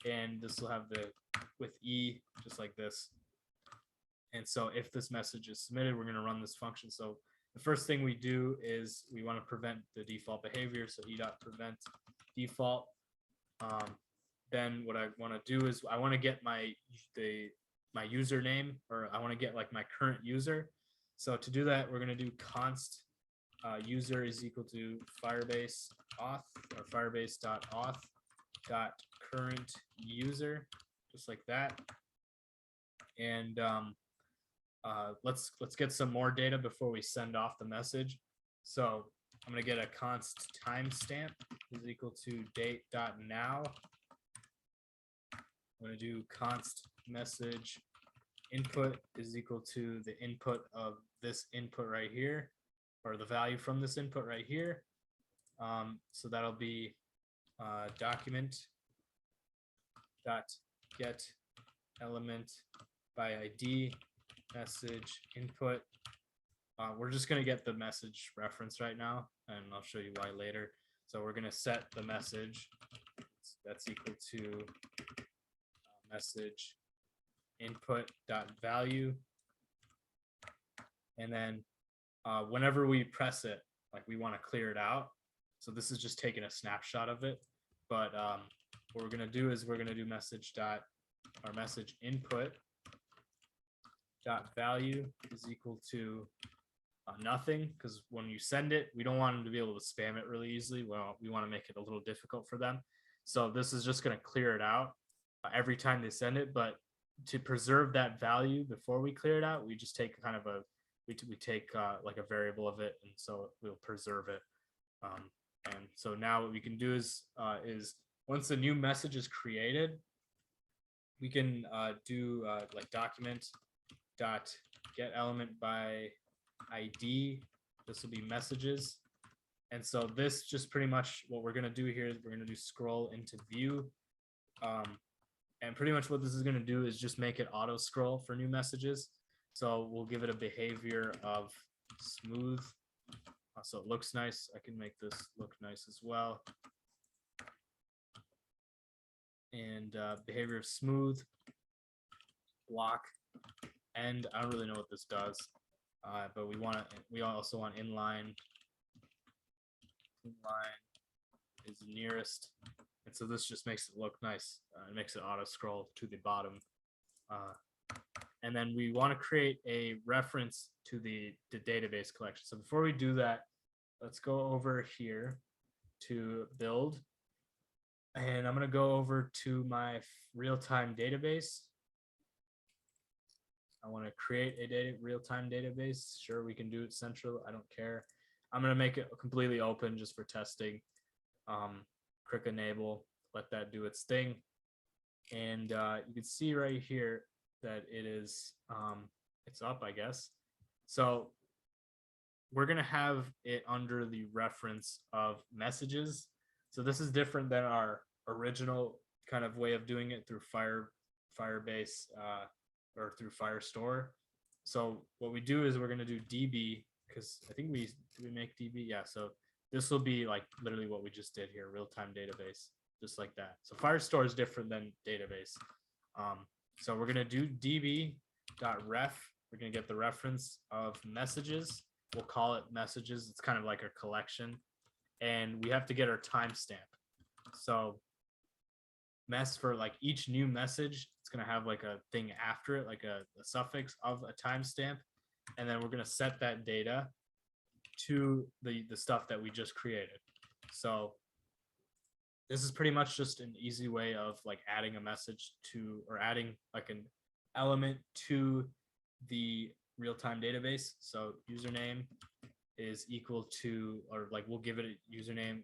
And this will have the with E just like this. And so if this message is submitted, we're going to run this function. So the first thing we do is we want to prevent the default behavior. So e.prevent default. Then what I want to do is I want to get my username, or I want to get like my current user. So to do that, we're going to do const user is equal to Firebase auth, or firebase.auth dot current user, just like that. And let's get some more data before we send off the message. So I'm going to get a const timestamp is equal to date.now. I'm going to do const message input is equal to the input of this input right here, or the value from this input right here. So that'll be document dot get element by ID message input. We're just going to get the message reference right now, and I'll show you why later. So we're going to set the message that's equal to message input dot value, and then whenever we press it, like we want to clear it out. So this is just taking a snapshot of it, but what we're going to do is we're going to do message input dot value is equal to nothing, because when you send it, we don't want them to be able to spam it really easily. Well, we want to make it a little difficult for them. So this is just going to clear it out every time they send it. But to preserve that value before we clear it out, we just take kind of we take like a variable of it, and so we'll preserve it. And so now what we can do is once a new message is created, we can do like document dot get element by ID. This will be messages. And so this just pretty much what we're going to do here is we're going to do scroll into view. And pretty much what this is going to do is just make it auto scroll for new messages. So we'll give it a behavior of smooth. So it looks nice. I can make this look nice as well. And behavior of smooth, block, and I don't really know what this does, but we also want inline. Inline is nearest, and so this just makes it look nice. It makes it auto scroll to the bottom. And then we want to create a reference to the database collection. So before we do that, let's go over here to build. And I'm going to go over to my real-time database. I want to create a real-time database. Sure, we can do it central. I don't care. I'm going to make it completely open just for testing. Click enable, let that do its thing. And you can see right here that it is, it's up, I guess. So we're going to have it under the reference of messages. So this is different than our original kind of way of doing it through Firebase or through Firestore. So what we do is we're going to do DB, because I think did we make DB? Yeah. So this will be like literally what we just did here, real-time database, just like that. So Firestore is different than database. So we're going to do db.ref. We're going to get the reference of messages. We'll call it messages. It's kind of like a collection. And we have to get our timestamp. So for like each new message, it's going to have like a thing after it, like a suffix of a timestamp. And then we're going to set that data to the stuff that we just created. So this is pretty much just an easy way of like adding a message to, or adding like an element to the real-time database. So username is equal to, or like we'll give it a username.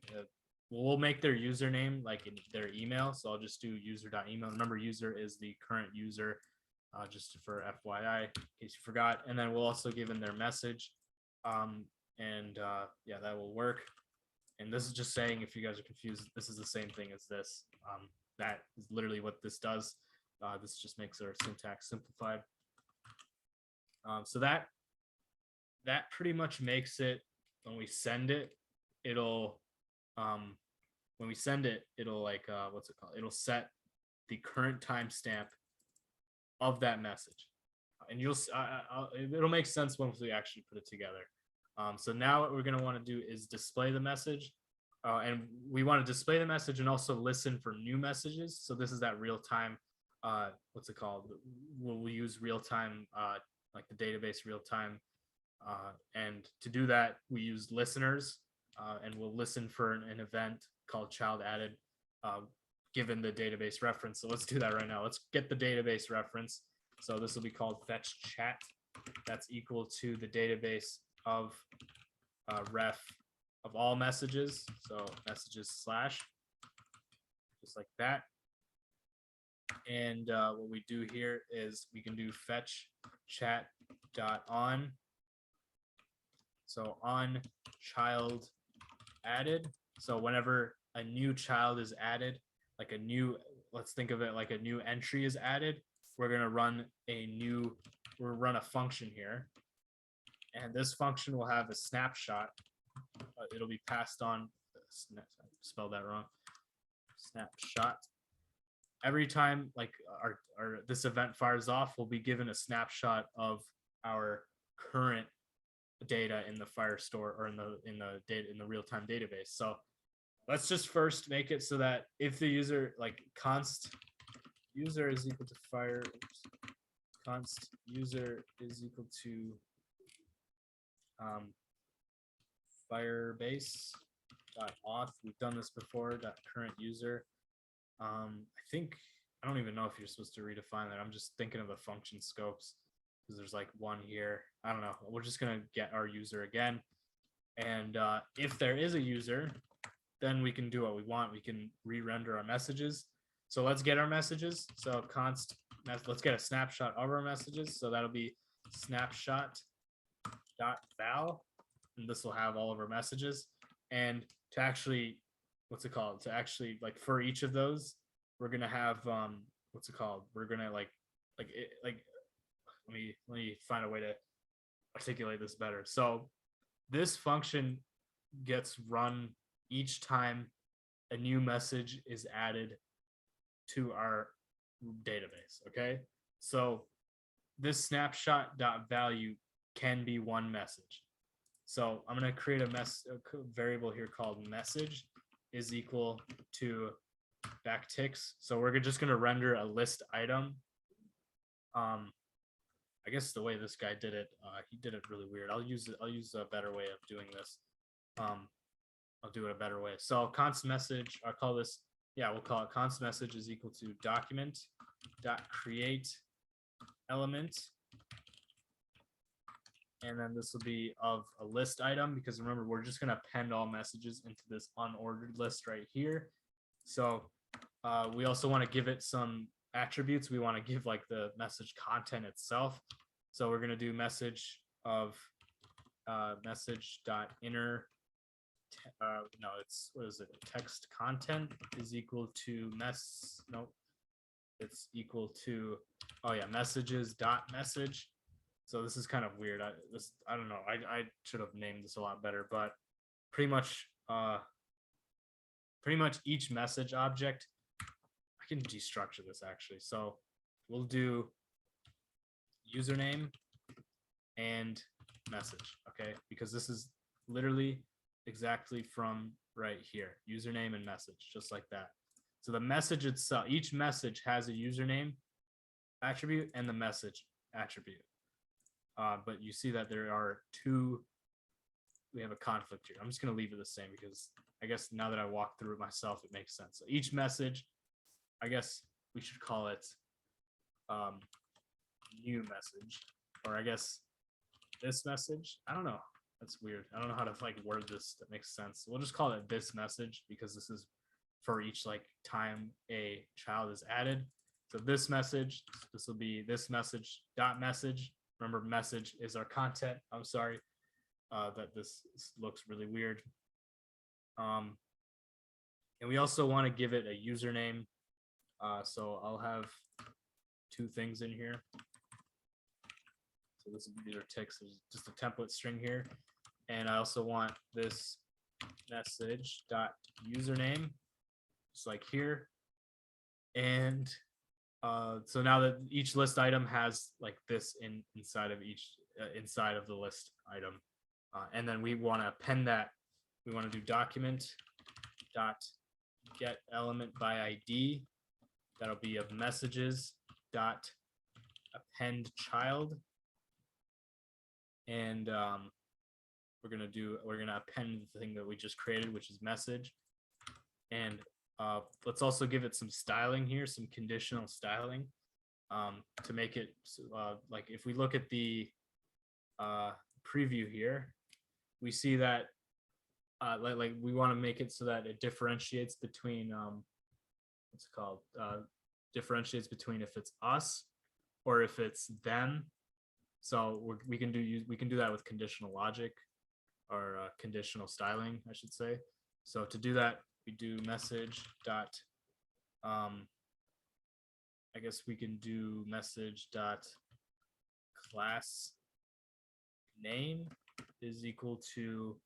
We'll make their username like in their email. So I'll just do user.email. Remember, user is the current user, just for FYI, in case you forgot. And then we'll also give in their message. Yeah, that will work. And this is just saying, if you guys are confused, this is the same thing as this. That is literally what this does. This just makes our syntax simplified. So that pretty much makes it, when we send it, it'll like what's it called? It'll set the current timestamp of that message, and it'll make sense once we actually put it together. So now what we're going to want to do is display the message, and we want to display the message and also listen for new messages. So this is that real time, what's it called? We'll use real time, like the database real time. And to do that, we use listeners, and we'll listen for an event called child added, given the database reference. So let's do that right now. Let's get the database reference. So this will be called fetch chat. That's equal to the database of ref of all messages. So messages slash, just like that. And what we do here is we can do fetch chat dot on. So on child added. So whenever a new child is added, like a new, let's think of it like a new entry is added, we're going to run a function here. And this function will have a snapshot. It'll be passed on, spelled that wrong, snapshot. Every time like our this event fires off, we'll be given a snapshot of our current data in the Firestore, or in the real-time database. So let's just first make it so that if the user, like const user is equal to const user is equal to Firebase .auth. We've done this before. Current user. I don't even know if you're supposed to redefine that. I'm just thinking of the function scopes, because there's like one here. I don't know. We're just gonna get our user again, and if there is a user, then we can do what we want. We can re-render our messages. So let's get our messages. So let's get a snapshot of our messages. So that'll be snapshot dot val, and this will have all of our messages. And to actually, what's it called? To actually, like, for each of those, we're gonna have what's it called? We're gonna let me find a way to articulate this better. So this function gets run each time a new message is added to our database. Okay, so this snapshot.value can be one message. So I'm going to create a variable here called message is equal to backticks. So we're just going to render a list item. I guess the way this guy did it, he did it really weird. I'll use a better way of doing this. I'll do it a better way. So const message, we'll call it const message is equal to document dot create element. And then this will be of a list item, because remember, we're just going to append all messages into this unordered list right here. So we also want to give it some attributes. We want to give like the message content itself. So we're going to do message of message.inner. What is it? Text content is equal to it's equal to, messages.message. So this is kind of weird. I don't know. I should have named this a lot better, but pretty much each message object, I can destructure this actually. So we'll do username and message, okay? Because this is literally exactly from right here, username and message, just like that. So the message itself, each message has a username attribute and the message attribute. But you see that there are two, we have a conflict here. I'm just going to leave it the same because I guess now that I walk through it myself, it makes sense. So each message, I guess we should call it new message, or I guess this message. I don't know. That's weird. I don't know how to like word this that makes sense. We'll just call it this message because this is for each like time a child is added. So this message, this will be this message dot message. Remember, message is our content. I'm sorry that this looks really weird. And we also want to give it a username. So I'll have two things in here. So these are ticks. There's just a template string here. And I also want this message dot username, just like here. And so now that each list item has like this inside of each inside of the list item, and then we want to append that. We want to do document dot get element by ID. That'll be of messages dot append child, and we're gonna append the thing that we just created, which is message. And let's also give it some styling here, some conditional styling, to make it like if we look at the preview here, we see that like we want to make it so that it differentiates between what's it called, differentiates between if it's us or if it's them. So we can do that with conditional logic, or conditional styling, I should say. So to do that, we do message dot I guess we can do message dot class name is equal to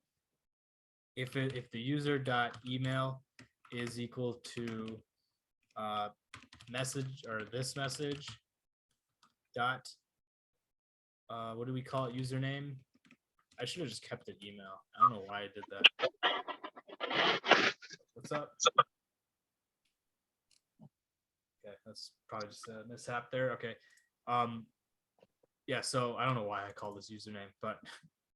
if the user dot email is equal to message, or this message dot what do we call it, username. I should have just kept it email. I don't know why I did that. What's up? Okay, that's probably just a mishap there. Okay. Yeah, so I don't know why I call this username, but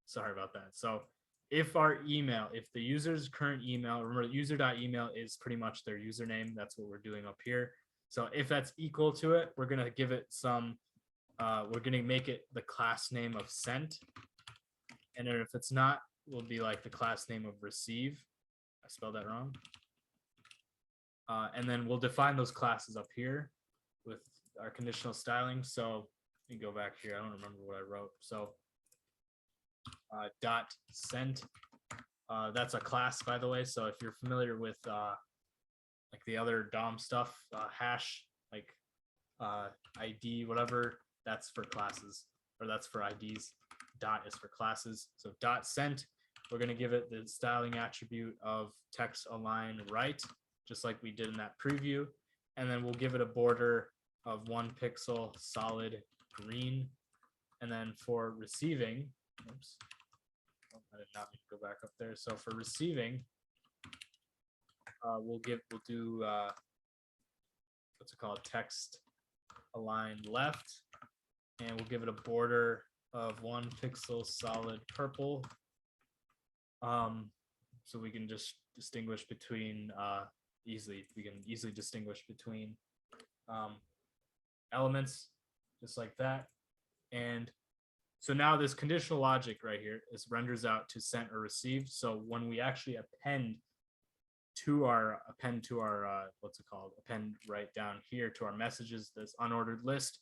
sorry about that. So if our email, if the user's current email, remember user.email is pretty much their username. That's what we're doing up here. So if that's equal to it, we're going to give it some, we're going to make it the class name of sent. And then if it's not, will be like the class name of receive. I spelled that wrong. And then we'll define those classes up here with our conditional styling. So let me go back here. I don't remember what I wrote. So dot sent. That's a class, by the way. So if you're familiar with like the other DOM stuff, hash, like ID, whatever, that's for classes, or that's for IDs. Dot is for classes. So dot sent, we're going to give it the styling attribute of text align right, just like we did in that preview. And then we'll give it a border of 1 pixel solid green. And then for receiving, oops, I did not mean to go back up there. So for receiving, we'll do what's it called, text align left, and we'll give it a border of 1 pixel solid purple. So we can just distinguish between we can easily distinguish between elements, just like that. And so now this conditional logic right here is renders out to sent or received. So when we actually append to our what's it called, append right down here to our messages, this unordered list,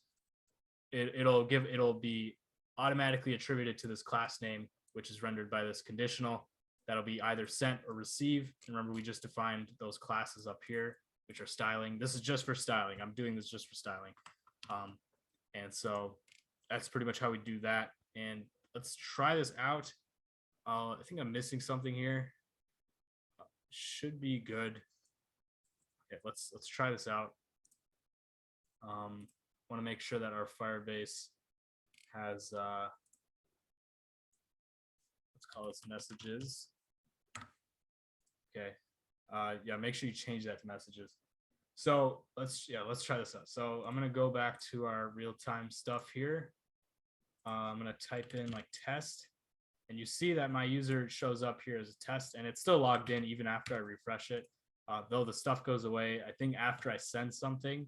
it'll be automatically attributed to this class name, which is rendered by this conditional. That'll be either sent or receive. And remember, we just defined those classes up here, which are styling. This is just for styling. I'm doing this just for styling. And so that's pretty much how we do that. And let's try this out. I think I'm missing something here. Should be good. Okay, let's try this out. Want to make sure that our Firebase has let's call this messages. Okay. Yeah, make sure you change that to messages. So let's try this out. So I'm gonna go back to our real-time stuff here. I'm gonna type in like test, and you see that my user shows up here as a test, and it's still logged in even after I refresh it. Though the stuff goes away, I think after I send something,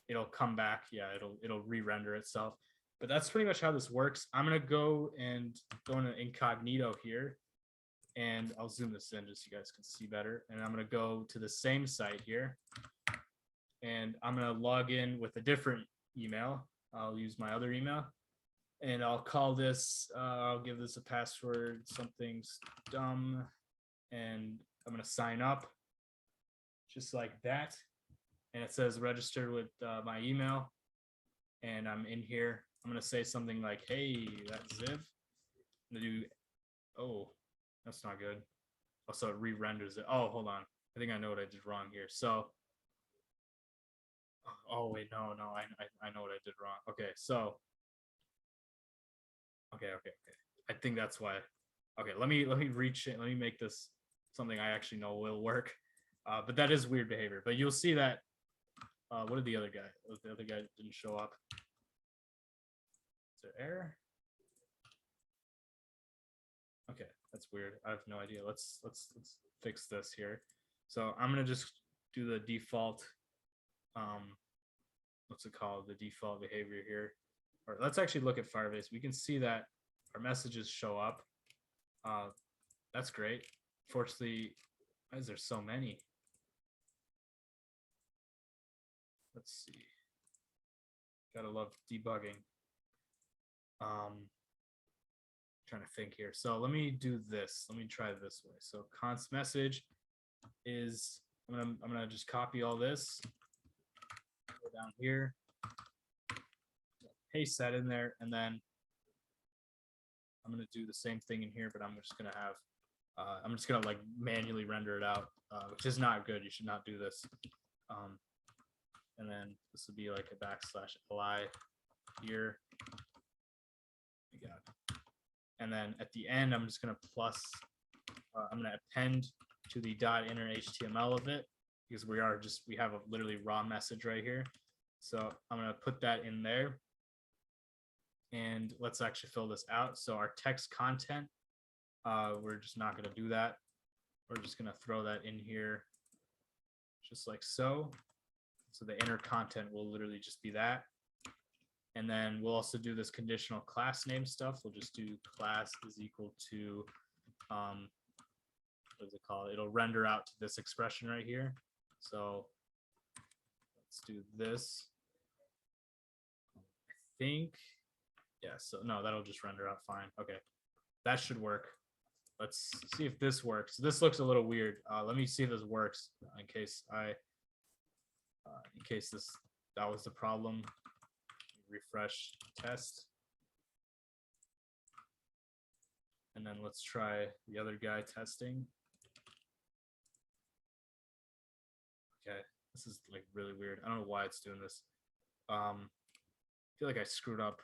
it'll come back. Yeah, it'll re-render itself. But that's pretty much how this works. I'm gonna go into incognito here, and I'll zoom this in just so you guys can see better. And I'm gonna go to the same site here, and I'm gonna log in with a different email. I'll use my other email, and I'll call this. I'll give this a password, something's dumb, and I'm gonna sign up, just like that. And it says registered with my email, and I'm in here. I'm gonna say something like, "Hey, that's Ziv." I'm gonna do. Oh, that's not good. Also, it re-renders it. Oh, hold on. I think I know what I did wrong here. So, oh wait, no, I know what I did wrong. Okay, so, okay. I think that's why. Okay, let me reach it. Let me make this something I actually know will work. But that is weird behavior. But you'll see that. What did the other guy? The other guy didn't show up. Is there error? Okay, that's weird. I have no idea. Let's fix this here. So I'm gonna just do the default. What's it called? The default behavior here. Or let's actually look at Firebase. We can see that our messages show up. That's great. Fortunately, why is there so many? Let's see. Gotta love debugging. Trying to think here. So let me do this. Let me try this way. So const message is I'm gonna just copy all this, go down here, paste that in there, and then I'm gonna do the same thing in here, but I'm just gonna have I'm just gonna like manually render it out, which is not good. You should not do this. And then this would be like a \li here. We got it. And then at the end, I'm just gonna plus. I'm gonna append to the .inner HTML of it, because we have a literally raw message right here. So I'm gonna put that in there. And let's actually fill this out. So our text content, we're just not gonna do that. We're just gonna throw that in here, just like so. So the inner content will literally just be that. And then we'll also do this conditional class name stuff. We'll just do class is equal to, what is it called? It'll render out to this expression right here. So let's do this. I think, yeah, so no, that'll just render out fine. Okay, that should work. Let's see if this works. This looks a little weird. Let me see if this works in case that was the problem. Refresh test. And then let's try the other guy testing. Okay, this is like really weird. I don't know why it's doing this. I feel like I screwed up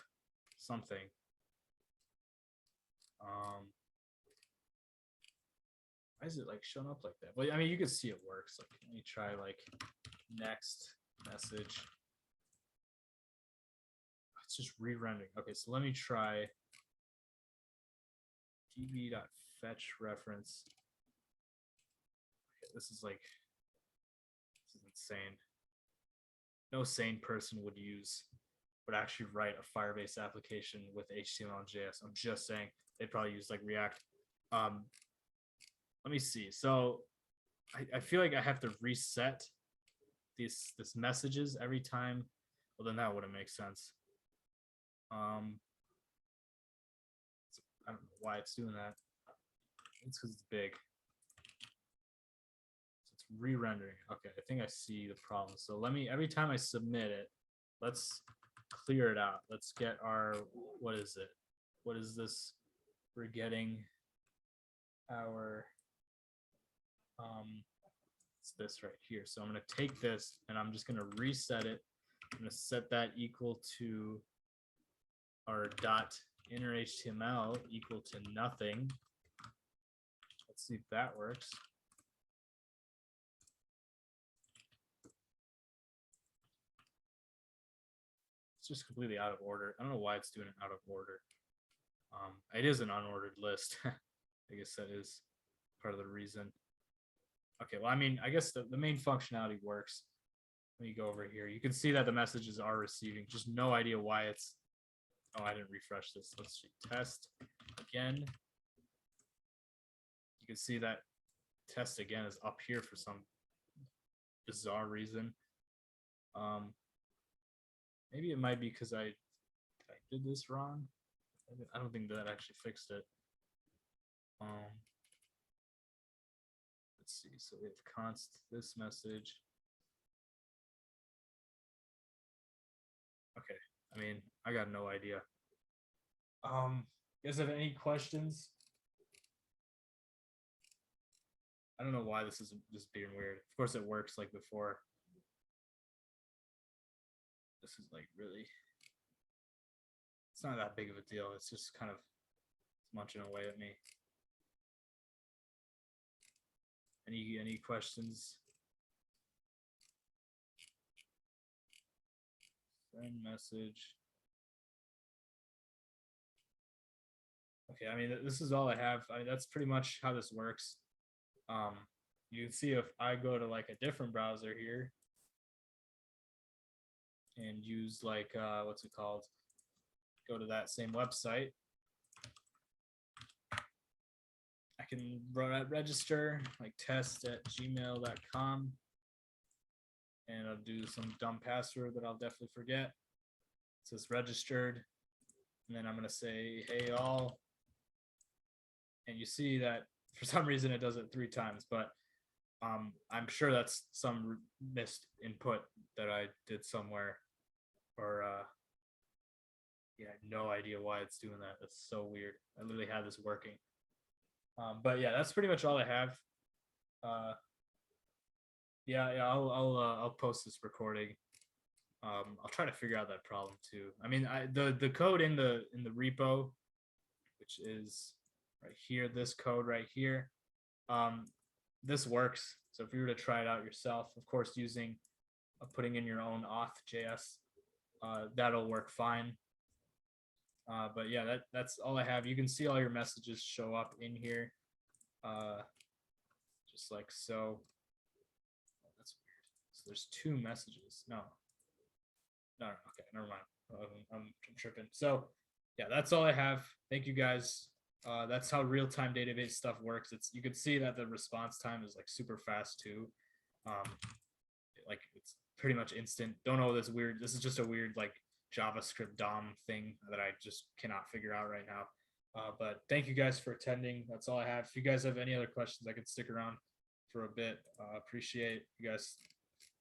something. Why is it like showing up like that? Well, I mean, you can see it works. Like, let me try like next message. It's just re-rendering. Okay, so let me try db.fetch reference. Okay, this is insane. No sane person would actually write a Firebase application with HTML and JS. I'm just saying they'd probably use like React. Let me see. So I feel like I have to reset this messages every time. Well, then that wouldn't make sense. I don't know why it's doing that. It's because it's big. So it's re-rendering. Okay, I think I see the problem. So every time I submit it, let's clear it out. Let's get our, what is it? What is this? We're getting our, it's this right here. So I'm going to take this and I'm just going to reset it. I'm going to set that equal to our .inner HTML equal to nothing. Let's see if that works. it's just completely out of order. I don't know why it's doing it out of order. It is an unordered list. I guess that is part of the reason. Okay, well, I mean, I guess the main functionality works. Let me go over here. You can see that the messages are receiving. Just no idea why it's. Oh, I didn't refresh this. Let's see. Test again. You can see that test again is up here for some bizarre reason. Maybe it might be because I did this wrong. I don't think that actually fixed it. Let's see. So we have const this message. Okay. I mean, I got no idea. You guys have any questions? I don't know why this is just being weird. Of course, it works like before. This is like really. It's not that big of a deal. It's just kind of munching away at me. Any questions? Send message. Okay, I mean, this is all I have. I mean, that's pretty much how this works. You can see if I go to like a different browser here and use like, what's it called? Go to that same website. I can register like test@gmail.com and I'll do some dumb password that I'll definitely forget. It says registered. And then I'm going to say, hey, all. And you see that for some reason it does it 3 times, but I'm sure that's some missed input that I did somewhere, or yeah, no idea why it's doing that. That's so weird. I literally had this working. But yeah, that's pretty much all I have. Yeah, I'll post this recording. I'll try to figure out that problem too. I mean, the code in the repo, which is right here, this code right here, this works. So if you were to try it out yourself, of course, using putting in your own auth.js, that'll work fine. But yeah, that's all I have. You can see all your messages show up in here, just like so. Oh, that's weird. So there's 2 messages. No, okay, never mind. I'm tripping. So yeah, that's all I have. Thank you guys. That's how real-time database stuff works. You can see that the response time is like super fast too. Like it's pretty much instant. Don't know this weird. This is just a weird like JavaScript DOM thing that I just cannot figure out right now. But thank you guys for attending. That's all I have. If you guys have any other questions, I could stick around for a bit. Appreciate you guys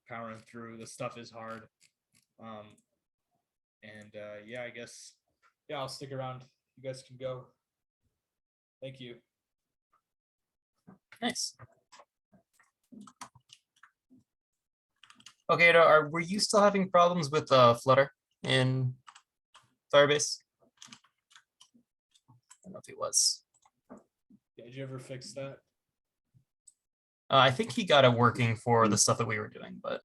powering through. This stuff is hard. Yeah, I guess, yeah, I'll stick around. You guys can go. Thank you. Nice. Okay, were you still having problems with Flutter in Firebase? I don't know if he was. Yeah, did you ever fix that? I think he got it working for the stuff that we were doing, but